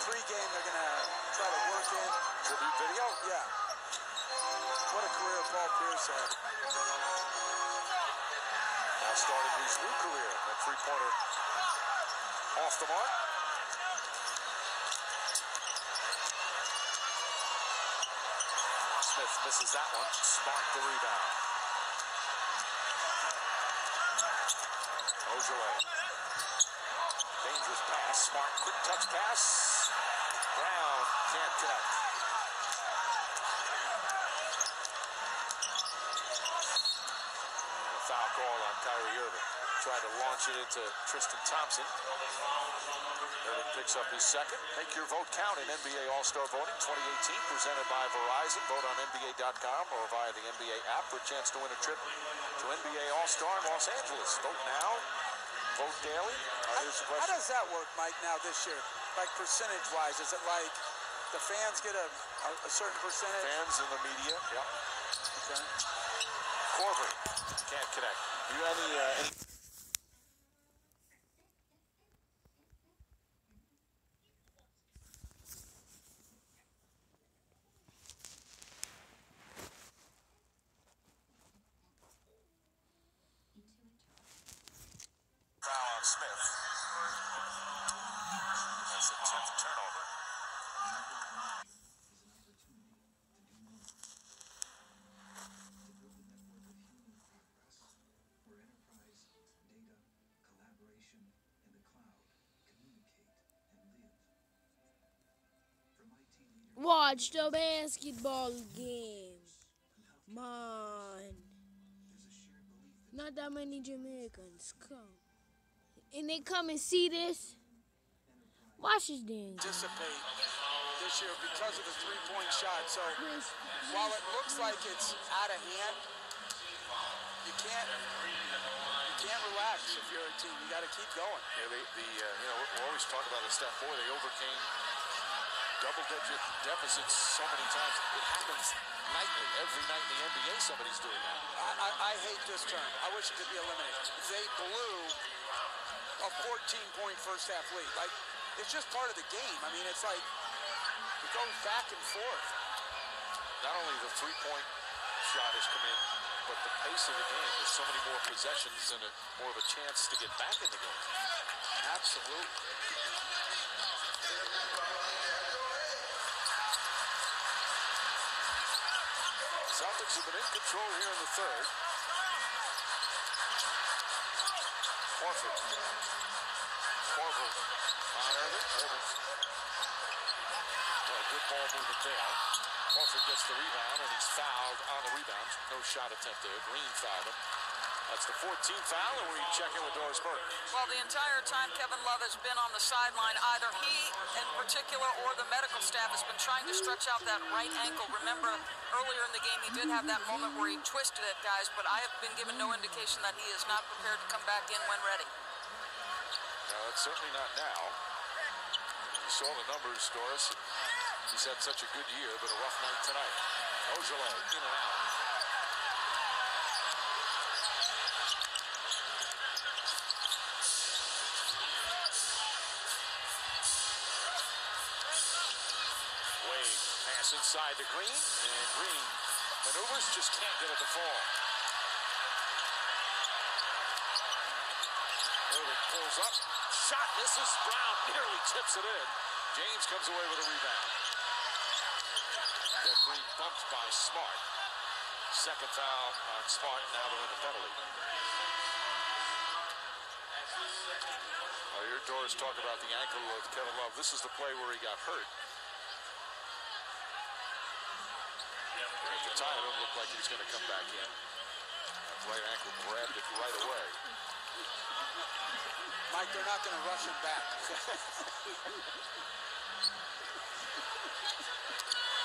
pre-game, they're going to try to work in tribute video. Yeah. What a career Paul Pierce had. Now starting his new career. That three-pointer off the mark. Smith misses that one. Smart the rebound. Ojale. Dangerous pass. Smart quick touch pass. Brown can't connect. And a foul call on Kyrie Irving. Tried to launch it into Tristan Thompson. Irving picks up his second. Make your vote count in NBA All-Star Voting 2018, presented by Verizon. Vote on NBA.com or via the NBA app for a chance to win a trip to NBA All-Star in Los Angeles. Vote now. Vote daily. Here's the question. How does that work, Mike, now this year? Like percentage-wise, is it like the fans get a certain percentage? Fans and the media, yeah. Okay. Corver can't connect. You have any foul on Smith. That's the 10th turnover. Watch the basketball game. Man. Not that many Jamaicans come. And they come and see this. Watch this thing. Dissipate this year because of the three-point shot. So while it looks like it's out of hand, you can't relax if you're a team. You got to keep going. Yeah, we're always talking about the Steph Boy. They overcame double-digit deficits so many times. It happens nightly. Every night in the NBA, somebody's doing that. I hate this term. I wish it could be eliminated. They blew a 14-point first-half lead. Like, it's just part of the game. I mean, it's like it goes back and forth. Not only the three-point shot has come in, but the pace of the game. There's so many more possessions and more of a chance to get back in the game. Absolutely. Celtics have been in control here in the third. Horford on Irving. Well, good ball movement there. Horford gets the rebound, and he's fouled on the rebound. No shot attempt there. Green fouled him. That's the 14th foul, and we check in with Doris Burke. Well, the entire time Kevin Love has been on the sideline, either he in particular or the medical staff has been trying to stretch out that right ankle. Remember, earlier in the game, he did have that moment where he twisted it, guys, but I have been given no indication that he is not prepared to come back in when ready. No, it's certainly not now. You saw the numbers, Doris. He's had such a good year, but a rough night tonight. Ojale in and out. Pass inside to Green, and Green maneuvers, just can't get it to fall. Irving pulls up, shot misses, Brown nearly tips it in. James comes away with a rebound. Jeff Green bumped by Smart. Second foul on Smart, now they're in the penalty. I heard Doris talk about the ankle of Kevin Love. This is the play where he got hurt. At the time, it didn't look like he was going to come back in. That right ankle grabbed it right away. Mike, they're not going to rush him back.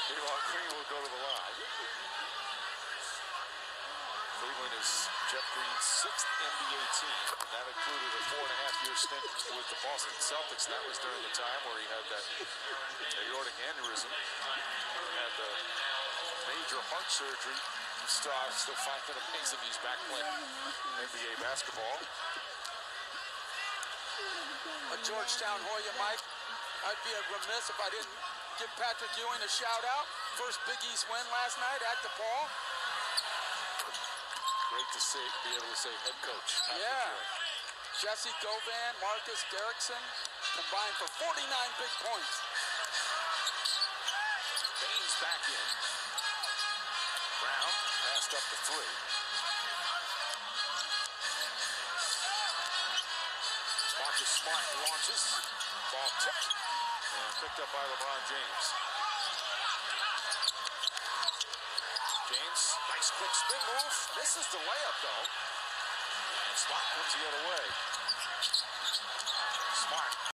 Meanwhile, Green will go to the line. Cleveland is Jeff Green's 6th NBA team, and that included a 4.5-year stint with the Boston Celtics. That was during the time where he had that aortic aneurysm. He had the major heart surgery. I still find it amazing he's back playing NBA basketball. Georgetown Hoya, Mike, I'd be remiss if I didn't give Patrick Ewing a shout out. First Big East win last night at DePaul. Great to see, be able to say head coach. Yeah. Jesse Govan, Marcus Derrickson combined for 49 big points. Baines back in. Brown passed up to 3. Marcus Smart launches. Ball tipped and picked up by LeBron James. James, nice quick spin move. Misses the layup though. And Smart comes the other way.